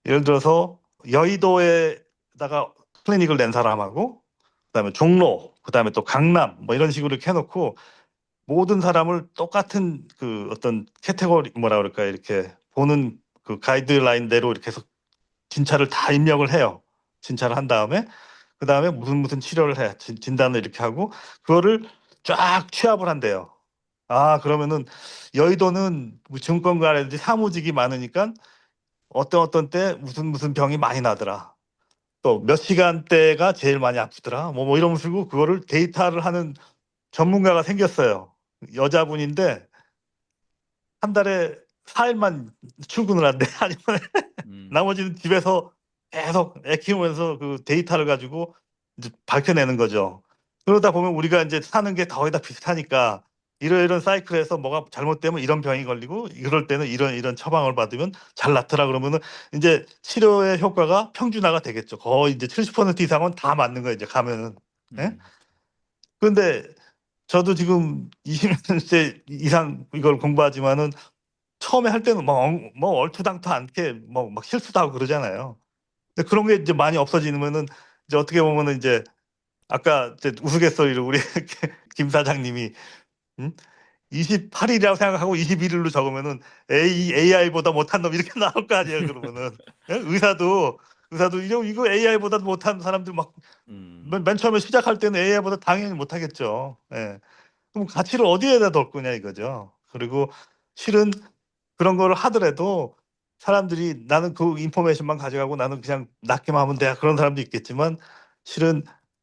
예를 들어서 여의도에다가 클리닉을 낸 사람하고 그다음에 종로, 그다음에 또 강남 뭐 이런 식으로 이렇게 해놓고 모든 사람을 똑같은 그 어떤 캐테고리 뭐라 그럴까 이렇게 보는 그 가이드라인대로 이렇게 해서 진찰을 다 입력을 해요. 진찰을 한 다음에 그다음에 무슨 치료를 해 진단을 이렇게 하고 그거를 쫙 취합을 한대요. 그러면은 여의도는 뭐 증권가라든지 사무직이 많으니까 어떤 때 무슨 병이 많이 나더라. 또 몇 시간대가 제일 많이 아프더라. 뭐 이런 식으로 그거를 데이터를 하는 전문가가 생겼어요. 여자분인데 한 달에 4일만 출근을 한대. 아니면 음. 나머지는 집에서 계속 애 키우면서 그 데이터를 가지고 이제 밝혀내는 거죠. 그러다 보면 우리가 이제 사는 게 거의 다 비슷하니까 이런 사이클에서 뭐가 잘못되면 이런 병이 걸리고 이럴 때는 이런 처방을 받으면 잘 낫더라 그러면은 이제 치료의 효과가 평준화가 되겠죠. 거의 이제 70% 이상은 다 맞는 거예요. 이제 가면은. 예? 음. 근데 저도 지금 20년째 이상 이걸 공부하지만은 처음에 할 때는 뭐 얼토당토 않게 뭐 막 실수도 하고 그러잖아요. 근데 그런 게 이제 많이 없어지면은 이제 어떻게 보면은 이제 아까 이제 우스갯소리로 우리 김 사장님이 28일이라고 생각하고 21일로 적으면은 AI보다 못한 놈 이렇게 나올 거 아니에요. 그러면은 예? 의사도 이거 AI보다 못한 사람들 막 맨 처음에 시작할 때는 AI보다 당연히 못하겠죠. 예. 그럼 가치를 어디에다 둘 거냐 이거죠. 그리고 실은 그런 걸 하더라도 사람들이 나는 그 인포메이션만 가져가고 나는 그냥 낫기만 하면 돼. 그런 사람도 있겠지만 실은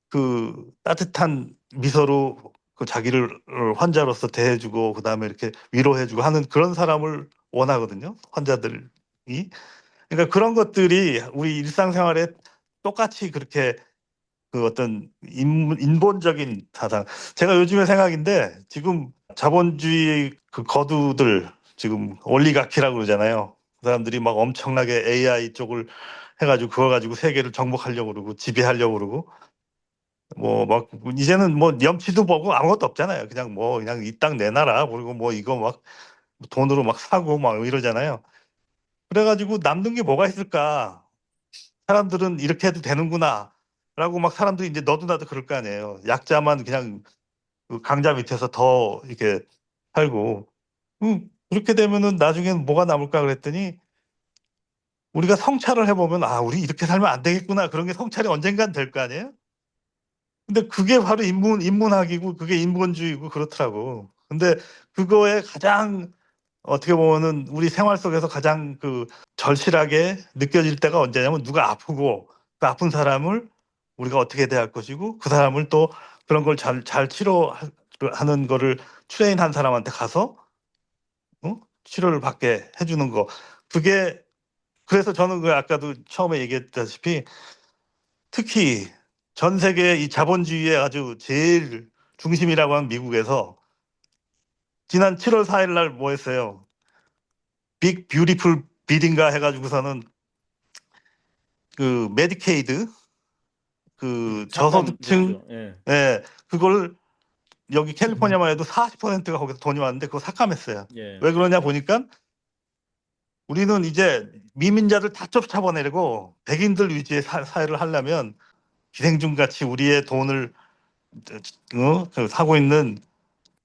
그 따뜻한 미소로 그 자기를 환자로서 대해주고 그다음에 이렇게 위로해주고 하는 그런 사람을 원하거든요. 환자들이. 그러니까 그런 것들이 우리 일상생활에 똑같이 그렇게 그 어떤 인본적인 사상. 제가 요즘에 생각인데 지금 자본주의 그 거두들 지금 올리가키라고 그러잖아요. 그 사람들이 막 엄청나게 AI 쪽을 해가지고 그거 가지고 세계를 정복하려고 그러고 지배하려고 그러고 뭐 막 이제는 뭐 염치도 보고 아무것도 없잖아요. 그냥 뭐 그냥 이 땅 내놔라 그리고 뭐 이거 막 돈으로 막 사고 막 이러잖아요. 그래가지고 남는 게 뭐가 있을까? 사람들은 이렇게 해도 되는구나. 라고 막 사람들이 이제 너도 나도 그럴 거 아니에요. 약자만 그냥 그 강자 밑에서 더 이렇게 살고. 그렇게 되면은 나중엔 뭐가 남을까 그랬더니 우리가 성찰을 해보면 아, 우리 이렇게 살면 안 되겠구나. 그런 게 성찰이 언젠간 될 거 아니에요? 근데 그게 바로 인문학이고 그게 인본주의고 그렇더라고. 근데 그거에 가장 어떻게 보면은 우리 생활 속에서 가장 그 절실하게 느껴질 때가 언제냐면 누가 아프고 그 아픈 사람을 우리가 어떻게 대할 것이고 그 사람을 또 그런 걸 잘 치료하는 거를 트레인한 사람한테 가서 치료를 받게 해주는 거. 그게 그래서 저는 그 아까도 처음에 얘기했다시피 특히 전 세계 이 자본주의의 아주 제일 중심이라고 하는 미국에서 지난 7월 4일 날 뭐 했어요? 빅 뷰티풀 빌인가 해가지고서는 그 메디케이드 그 삭감 저소득층 됐죠. 예. 예 그걸 여기 캘리포니아만 해도 40%가 거기서 돈이 왔는데 그거 삭감했어요. 예. 왜 그러냐 보니까 우리는 이제 미민자들 다 쫓아보내고 백인들 위주의 사회를 하려면 기생충 같이 우리의 돈을 그 사고 있는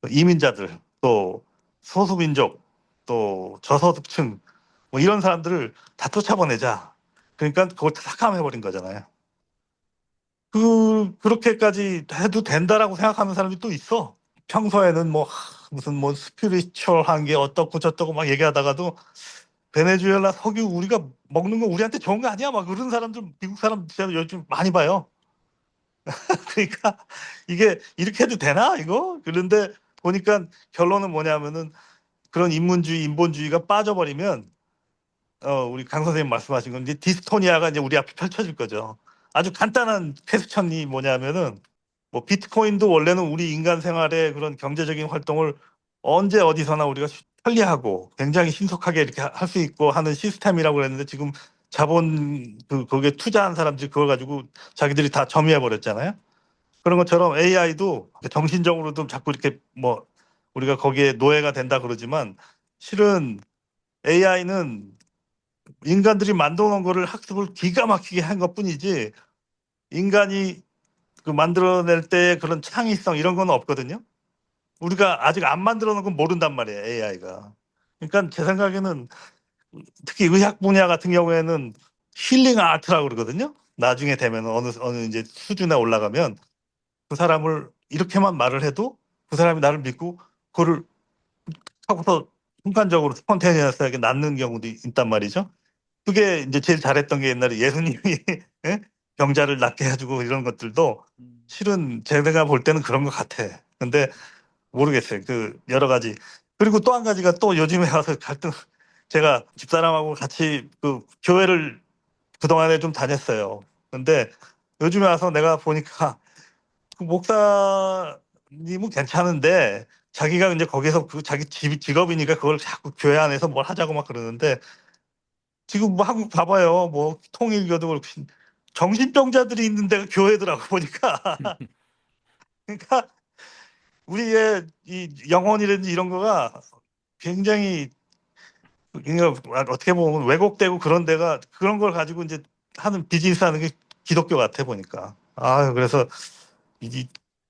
이민자들 또 소수민족 또 저소득층 뭐 이런 사람들을 다 쫓아보내자. 그러니까 그걸 다 삭감해버린 거잖아요. 그렇게까지 해도 된다라고 생각하는 사람이 또 있어. 평소에는 뭐 무슨 뭐 스피리추얼한 게 어떻고 저떻고 막 얘기하다가도 베네수엘라 석유 우리가 먹는 거 우리한테 좋은 거 아니야? 막 그런 사람들 미국 사람 진짜 요즘 많이 봐요. 그러니까 이게 이렇게 해도 되나 이거? 그런데 보니까 결론은 뭐냐면은 그런 인문주의, 인본주의가 빠져버리면 우리 강 선생님 말씀하신 건 이제 디스토니아가 이제 우리 앞에 펼쳐질 거죠. 아주 간단한 퀘스천이 뭐냐면은 뭐 비트코인도 원래는 우리 인간 생활의 그런 경제적인 활동을 언제 어디서나 우리가 편리하고 굉장히 신속하게 이렇게 할 수 있고 하는 시스템이라고 그랬는데 지금 자본 거기에 투자한 사람들이 그걸 가지고 자기들이 다 점유해 버렸잖아요. 그런 것처럼 AI도 정신적으로도 자꾸 이렇게 뭐 우리가 거기에 노예가 된다 그러지만 실은 AI는 인간들이 만들어 놓은 거를 학습을 기가 막히게 한 것뿐이지 인간이 그 만들어낼 때 그런 창의성 이런 건 없거든요. 우리가 아직 안 만들어 놓은 건 모른단 말이에요, AI가. 그러니까 제 생각에는 특히 의학 분야 같은 경우에는 힐링 아트라고 그러거든요. 나중에 되면 어느 이제 수준에 올라가면 그 사람을 이렇게만 말을 해도 그 사람이 나를 믿고 그거를 하고서 순간적으로 스폰테니어스하게 낫는 경우도 있단 말이죠. 그게 이제 제일 잘했던 게 옛날에 예수님이 예? 병자를 낫게 해주고 이런 것들도 실은 제가 볼 때는 그런 것 같아. 근데 모르겠어요. 그 여러 가지. 그리고 또 한 가지가 또 요즘에 와서 갈등. 제가 집사람하고 같이 그 교회를 그동안에 좀 다녔어요. 근데 요즘에 와서 내가 보니까 그 목사님은 괜찮은데 자기가 이제 거기서 그 자기 직업이니까 그걸 자꾸 교회 안에서 뭘 하자고 막 그러는데 지금 뭐 한국 봐봐요. 뭐 통일교도 그렇고 정신병자들이 있는 데가 교회더라고 보니까. 그러니까 우리의 이 영혼이라든지 이런 거가 굉장히 그러니까 어떻게 보면 왜곡되고 그런 데가 그런 걸 가지고 이제 하는 비즈니스 하는 게 기독교 같아 보니까. 아 그래서 이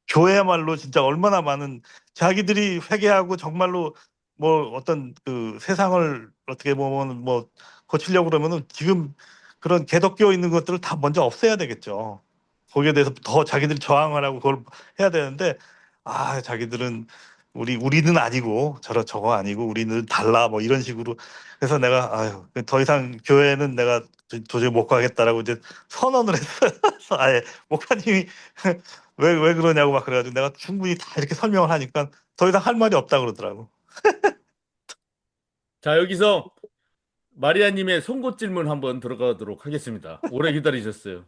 교회야말로 진짜 얼마나 많은 자기들이 회개하고 정말로 뭐 어떤 그 세상을 어떻게 보면 뭐 고치려고 그러면은 지금 그런 개독교 있는 것들을 다 먼저 없애야 되겠죠. 거기에 대해서 더 자기들이 저항을 하고 그걸 해야 되는데 자기들은 우리는 아니고 저거 아니고 우리는 달라 뭐 이런 식으로. 그래서 내가 더 이상 교회는 내가 도저히 못 가겠다라고 이제 선언을 했어요. 그래서 아예 목사님이 왜 그러냐고 막 그래가지고 내가 충분히 다 이렇게 설명을 하니까 더 이상 할 말이 없다 그러더라고. 자, 여기서 마리아님의 송곳 질문 한번 들어가도록 하겠습니다. 오래 기다리셨어요.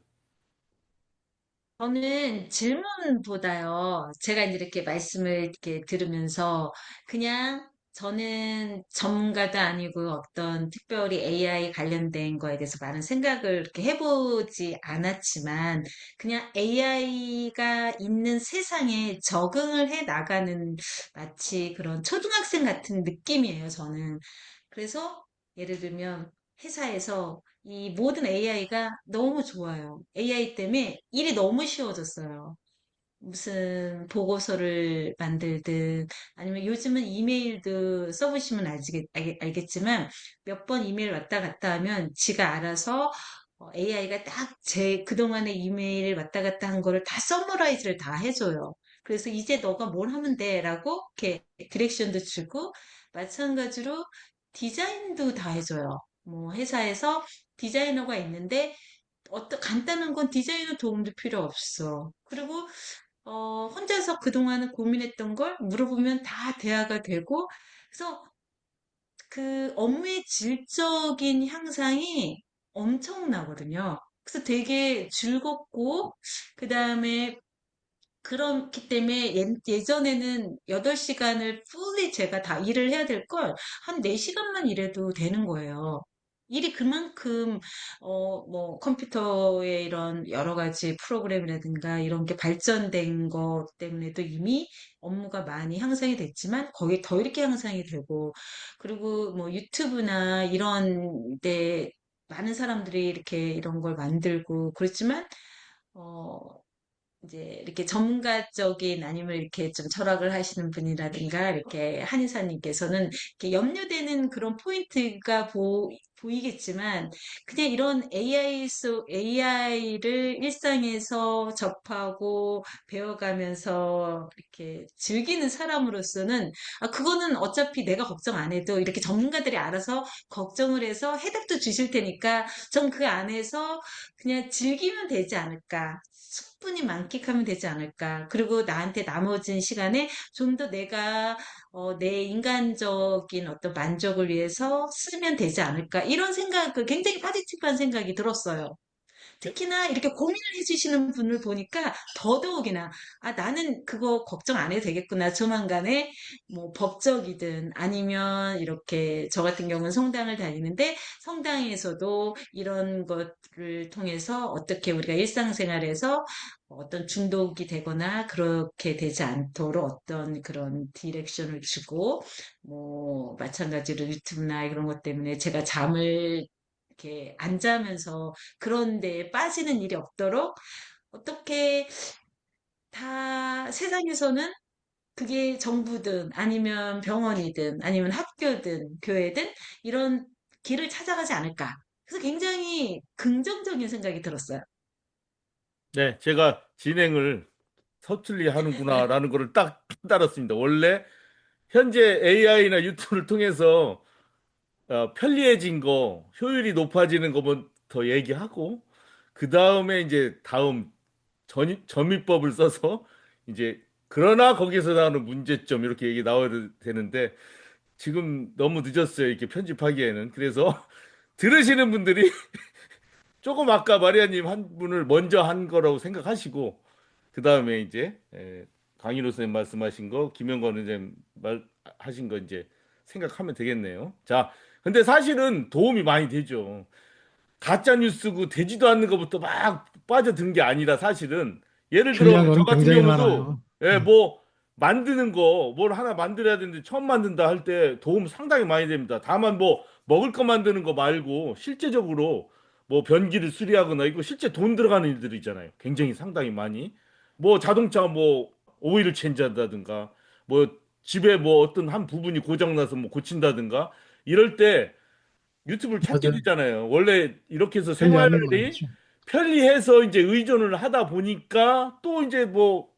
저는 질문보다요, 제가 이제 이렇게 말씀을 이렇게 들으면서 그냥 저는 전문가도 아니고 어떤 특별히 AI 관련된 거에 대해서 많은 생각을 이렇게 해보지 않았지만 그냥 AI가 있는 세상에 적응을 해 나가는 마치 그런 초등학생 같은 느낌이에요, 저는. 그래서 예를 들면 회사에서 이 모든 AI가 너무 좋아요. AI 때문에 일이 너무 쉬워졌어요. 무슨 보고서를 만들든 아니면 요즘은 이메일도 써보시면 알겠지만 몇 번 이메일 왔다 갔다 하면 지가 알아서 AI가 딱 제 그동안의 이메일 왔다 갔다 한 거를 다 서머라이즈를 다 해줘요. 그래서 이제 너가 뭘 하면 돼? 라고 이렇게 디렉션도 주고 마찬가지로 디자인도 다 해줘요. 뭐 회사에서 디자이너가 있는데 어떤 간단한 건 디자이너 도움도 필요 없어. 그리고 혼자서 그동안은 고민했던 걸 물어보면 다 대화가 되고, 그래서 그 업무의 질적인 향상이 엄청나거든요. 그래서 되게 즐겁고, 그 다음에 그렇기 때문에 예전에는 8시간을 fully 제가 다 일을 해야 될 걸 한 4시간만 일해도 되는 거예요. 일이 그만큼 뭐 컴퓨터의 이런 여러 가지 프로그램이라든가 이런 게 발전된 것 때문에도 이미 업무가 많이 향상이 됐지만 거기에 더 이렇게 향상이 되고 그리고 뭐 유튜브나 이런 데 많은 사람들이 이렇게 이런 걸 만들고 그렇지만 어, 이제 이렇게 전문가적인 아니면 이렇게 좀 철학을 하시는 분이라든가 이렇게 한의사님께서는 이렇게 염려되는 그런 포인트가 보이겠지만 그냥 이런 AI를 일상에서 접하고 배워가면서 이렇게 즐기는 사람으로서는 그거는 어차피 내가 걱정 안 해도 이렇게 전문가들이 알아서 걱정을 해서 해답도 주실 테니까 전 그 안에서 그냥 즐기면 되지 않을까. 숙분이 만끽하면 되지 않을까. 그리고 나한테 나머진 시간에 좀 더 내가 내 인간적인 어떤 만족을 위해서 쓰면 되지 않을까. 이런 생각, 그 굉장히 파지티브한 생각이 들었어요. 특히나 이렇게 고민을 해주시는 분을 보니까 더더욱이나 나는 그거 걱정 안 해도 되겠구나. 조만간에 뭐 법적이든 아니면 이렇게 저 같은 경우는 성당을 다니는데 성당에서도 이런 것을 통해서 어떻게 우리가 일상생활에서 어떤 중독이 되거나 그렇게 되지 않도록 어떤 그런 디렉션을 주고 뭐 마찬가지로 유튜브나 이런 것 때문에 제가 잠을 이렇게 안 자면서 그런 데에 빠지는 일이 없도록 어떻게 다 세상에서는 그게 정부든 아니면 병원이든 아니면 학교든 교회든 이런 길을 찾아가지 않을까. 그래서 굉장히 긍정적인 생각이 들었어요. 네, 제가 진행을 서툴리 하는구나라는 거를 딱 깨달았습니다. 원래 현재 AI나 유튜브를 통해서 편리해진 거, 효율이 높아지는 거부터 얘기하고, 그 다음에 이제 다음 점유법을 써서 이제 그러나 거기서 나오는 문제점 이렇게 얘기 나와야 되는데 지금 너무 늦었어요. 이렇게 편집하기에는. 그래서 들으시는 분들이 조금 아까 마리아님 한 분을 먼저 한 거라고 생각하시고 그 다음에 이제 강인호 선생님 말씀하신 거, 김영건 선생님 말하신 거 이제 생각하면 되겠네요. 자, 근데 사실은 도움이 많이 되죠. 가짜 뉴스고 되지도 않는 것부터 막 빠져든 게 아니라 사실은 예를 들어 중요한 저 거는 같은 굉장히 경우도 많아요. 뭐 만드는 거 뭘 하나 만들어야 되는데 처음 만든다 할 때 도움 상당히 많이 됩니다. 다만 뭐 먹을 거 만드는 거 말고 실제적으로 뭐 변기를 수리하거나 이거 실제 돈 들어가는 일들이 있잖아요. 굉장히 상당히 많이. 뭐 자동차 뭐 오일을 체인지한다든가 뭐 집에 뭐 어떤 한 부분이 고장나서 뭐 고친다든가 이럴 때 유튜브를 찾게 맞아요. 되잖아요. 원래 이렇게 해서 편리함이 생활이 많죠. 편리해서 이제 의존을 하다 보니까 또 이제 뭐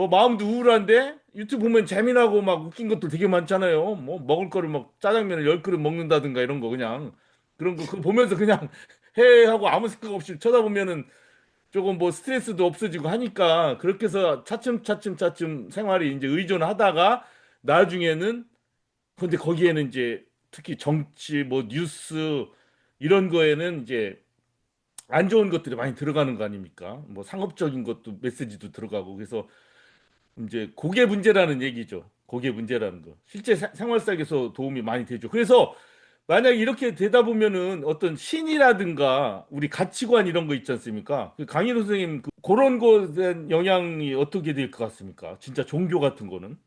마음도 우울한데 유튜브 보면 재미나고 막 웃긴 것도 되게 많잖아요. 뭐 먹을 거를 막 짜장면을 10그릇 먹는다든가 이런 거 그냥 그런 거 그거 보면서 그냥 해 하고 아무 생각 없이 쳐다보면은 조금 뭐 스트레스도 없어지고 하니까 그렇게 해서 차츰 생활이 이제 의존하다가 나중에는 근데 거기에는 이제 특히 정치 뭐 뉴스 이런 거에는 이제 안 좋은 것들이 많이 들어가는 거 아닙니까? 뭐 상업적인 것도 메시지도 들어가고 그래서 이제 그게 문제라는 얘기죠. 그게 문제라는 거. 실제 생활 속에서 도움이 많이 되죠. 그래서 만약 이렇게 되다 보면은 어떤 신이라든가 우리 가치관 이런 거 있지 않습니까? 그 강인호 선생님 그런 거에 대한 영향이 어떻게 될 것 같습니까? 진짜 종교 같은 거는.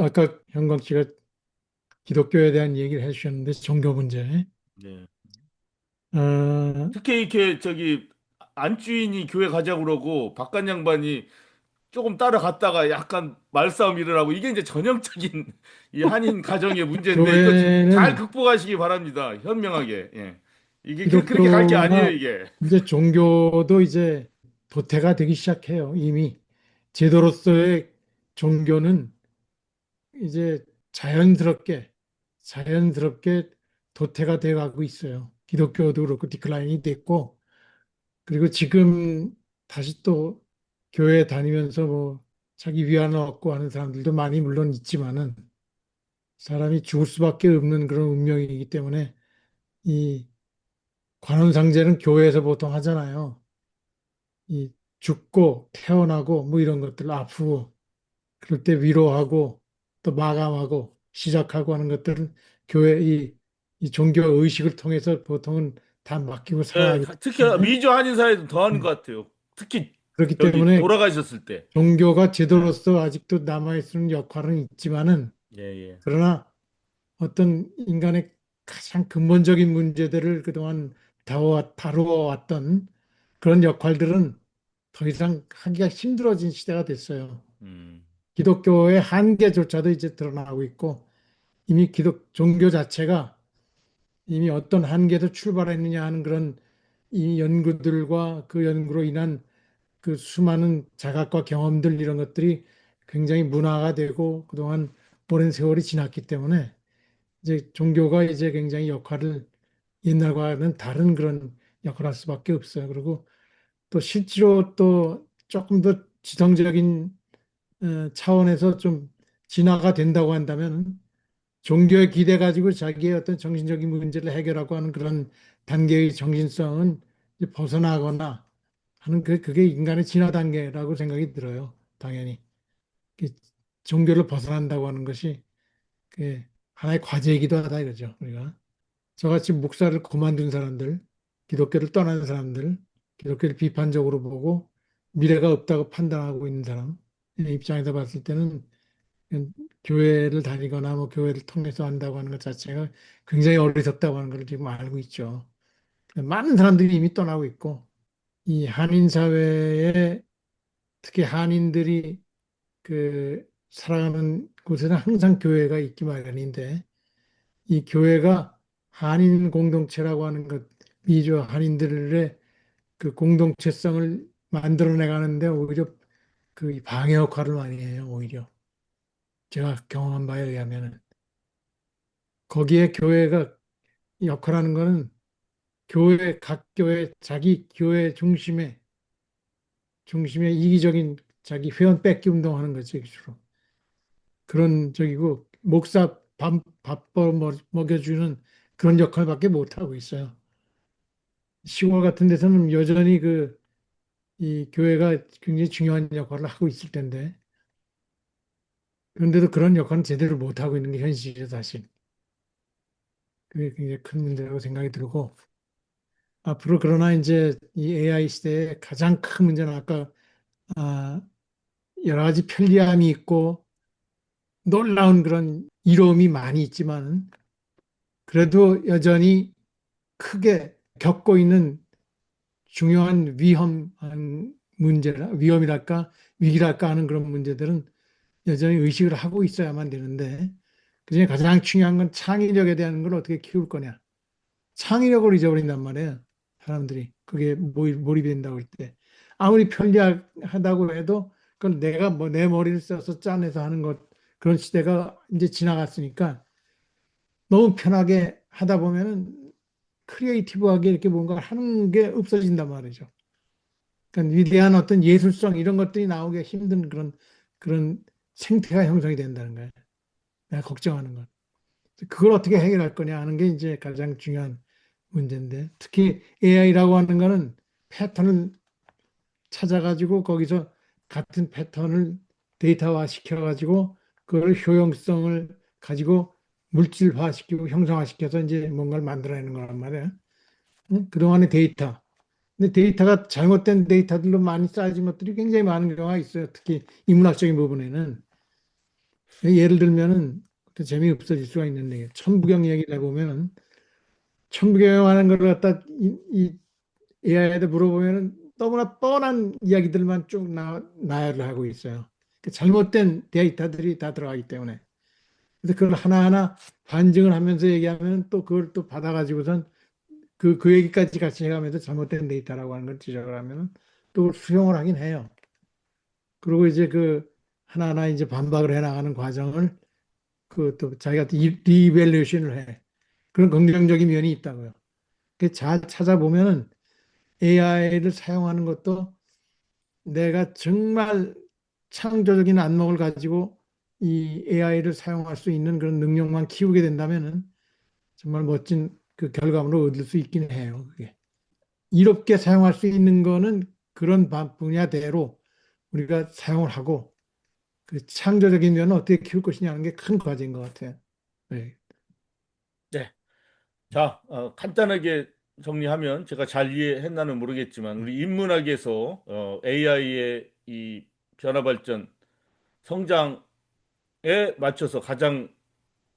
아까 현광 씨가 기독교에 대한 얘기를 해주셨는데 종교 문제. 네. 어, 특히 이렇게 저기 안주인이 교회 가자고 그러고 박간 양반이 조금 따라갔다가 약간 말싸움 일어나고 이게 이제 전형적인 이 한인 가정의 문제인데 이거 잘 교회는 극복하시기 바랍니다. 현명하게. 예. 이게 그렇게 갈 게 아니에요, 기독교나 이게. 이제 종교도 이제 도태가 되기 시작해요. 이미 제도로서의 종교는 이제 자연스럽게 자연스럽게 도태가 되어 가고 있어요. 기독교도 그렇고 디클라인이 됐고 그리고 지금 다시 또 교회 다니면서 뭐 자기 위안을 얻고 하는 사람들도 많이 물론 있지만은 사람이 죽을 수밖에 없는 그런 운명이기 때문에 이 관혼상제는 교회에서 보통 하잖아요. 이 죽고 태어나고 뭐 이런 것들 아프고 그럴 때 위로하고 또 마감하고 시작하고 하는 것들은 교회 이 종교 의식을 통해서 보통은 다 맡기고 예, 살아가기 특히 때문에 미주 한인 사회도 더 하는 네. 것 같아요. 특히 그렇기 여기 때문에 돌아가셨을 때. 종교가 예, 제도로서 아직도 남아있는 역할은 있지만은 예, 예. 그러나 어떤 인간의 가장 근본적인 문제들을 그동안 다루어 왔던 그런 역할들은 더 이상 하기가 힘들어진 시대가 됐어요. 음, 기독교의 한계조차도 이제 드러나고 있고 이미 기독 종교 자체가 이미 어떤 한계에서 출발했느냐 하는 그런 이 연구들과 그 연구로 인한 그 수많은 자각과 경험들 이런 것들이 굉장히 문화가 되고 그동안 오랜 세월이 지났기 때문에 이제 종교가 이제 굉장히 역할을 옛날과는 다른 그런 역할을 할 수밖에 없어요. 그리고 또 실제로 또 조금 더 지성적인 차원에서 좀 진화가 된다고 한다면 종교에 기대 가지고 자기의 어떤 정신적인 문제를 해결하고 하는 그런 단계의 정신성은 이제 벗어나거나 하는 그게 인간의 진화 단계라고 생각이 들어요. 당연히 그 종교를 벗어난다고 하는 것이 그 하나의 과제이기도 하다 이거죠. 우리가 저같이 목사를 그만둔 사람들, 기독교를 떠난 사람들, 기독교를 비판적으로 보고 미래가 없다고 판단하고 있는 사람 입장에서 봤을 때는 교회를 다니거나 뭐 교회를 통해서 한다고 하는 것 자체가 굉장히 어리석다고 하는 걸 지금 알고 있죠. 많은 사람들이 이미 떠나고 있고 이 한인 사회에 특히 한인들이 그 살아가는 곳에는 항상 교회가 있기 마련인데 이 교회가 한인 공동체라고 하는 것, 미주 한인들의 그 공동체성을 만들어내가는데 오히려 그 방해 역할을 많이 해요. 오히려 제가 경험한 바에 의하면은 거기에 교회가 역할하는 거는 교회 각 교회 자기 교회 중심에 이기적인 자기 회원 뺏기 운동하는 거죠 주로 그런 적이고 목사 밥 먹여주는 그런 역할밖에 못 하고 있어요. 시골 같은 데서는 여전히 이 교회가 굉장히 중요한 역할을 하고 있을 텐데 그런데도 그런 역할은 제대로 못 하고 있는 게 현실이죠 사실. 그게 굉장히 큰 문제라고 생각이 들고 앞으로 그러나 이제 이 AI 시대의 가장 큰 문제는 아까 아, 여러 가지 편리함이 있고 놀라운 그런 이로움이 많이 있지만 그래도 여전히 크게 겪고 있는 중요한 위험한 문제라 위험이랄까 위기랄까 하는 그런 문제들은 여전히 의식을 하고 있어야만 되는데 그중에 가장 중요한 건 창의력에 대한 걸 어떻게 키울 거냐. 창의력을 잊어버린단 말이에요. 사람들이 그게 몰입이 된다고 할 때 아무리 편리하다고 해도 그건 내가 뭐 내 머리를 써서 짜내서 하는 것 그런 시대가 이제 지나갔으니까 너무 편하게 하다 보면은 크리에이티브하게 이렇게 뭔가 하는 게 없어진단 말이죠. 그러니까 위대한 어떤 예술성 이런 것들이 나오기 힘든 그런 생태가 형성이 된다는 거예요. 내가 걱정하는 건. 그걸 어떻게 해결할 거냐 하는 게 이제 가장 중요한 문제인데 특히 AI라고 하는 거는 패턴을 찾아가지고 거기서 같은 패턴을 데이터화 시켜가지고 그걸 효용성을 가지고 물질화시키고 형상화시켜서 이제 뭔가를 만들어내는 거란 말이에요. 응? 그동안의 데이터. 근데 데이터가 잘못된 데이터들로 많이 쌓여진 것들이 굉장히 많은 경우가 있어요. 특히 인문학적인 부분에는. 예를 들면은 재미없어질 수가 있는데 천부경 얘기를 해보면은 천부경 하는 걸 갖다 이 AI한테 물어보면은 너무나 뻔한 이야기들만 쭉 나열을 하고 있어요. 그 잘못된 데이터들이 다 들어가기 때문에. 그래서 그걸 하나하나 반증을 하면서 얘기하면 또 그걸 또 받아가지고선 그 얘기까지 같이 해가면서 잘못된 데이터라고 하는 걸 지적을 하면은 또 수용을 하긴 해요. 그리고 이제 그 하나하나 이제 반박을 해 나가는 과정을 그 또 자기가 리이밸류에이션을 해. 그런 긍정적인 면이 있다고요. 잘 찾아보면은 AI를 사용하는 것도 내가 정말 창조적인 안목을 가지고 이 AI를 사용할 수 있는 그런 능력만 키우게 된다면은 정말 멋진 그 결과물을 얻을 수 있긴 해요. 그게. 이롭게 사용할 수 있는 거는 그런 분야대로 우리가 사용을 하고 그 창조적인 면을 어떻게 키울 것이냐는 게 큰 과제인 것 같아요. 네. 네. 자, 간단하게 정리하면 제가 잘 이해했나는 모르겠지만 우리 인문학에서 AI의 이 변화 발전 성장에 맞춰서 가장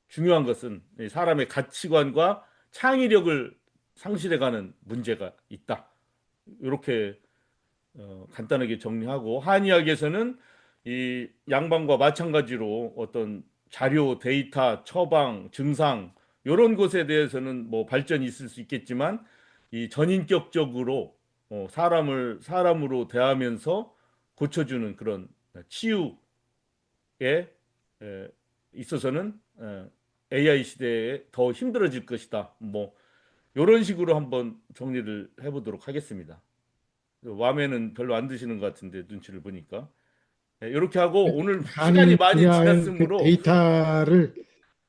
중요한 것은 이 사람의 가치관과 창의력을 상실해가는 문제가 있다. 이렇게 간단하게 정리하고 한의학에서는 이 양반과 마찬가지로 어떤 자료, 데이터, 처방, 증상 이런 것에 대해서는 뭐 발전이 있을 수 있겠지만 이 전인격적으로 사람을 사람으로 대하면서 고쳐주는 그런 치유에 에, 있어서는 AI 시대에 더 힘들어질 것이다. 뭐 이런 식으로 한번 정리를 해보도록 하겠습니다. 와면은 별로 안 드시는 것 같은데 눈치를 보니까 이렇게 하고 오늘 시간이 한의 많이 분야의 그 지났으므로 데이터를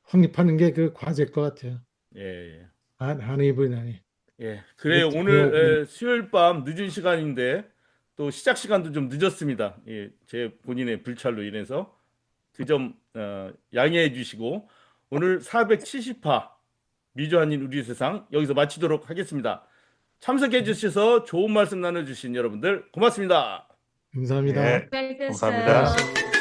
확립하는 게 그 과제일 것 같아요. 예, 예. 한의 분야에. 예. 그래요. 오늘 수요일 밤 늦은 시간인데 또 시작 시간도 좀 늦었습니다. 예, 제 본인의 불찰로 인해서 그 점 양해해 주시고 오늘 470화 미주한인 우리 세상 여기서 마치도록 하겠습니다. 참석해 주셔서 좋은 말씀 나눠주신 여러분들 고맙습니다. 감사합니다. 예, 수고하셨어요. 감사합니다.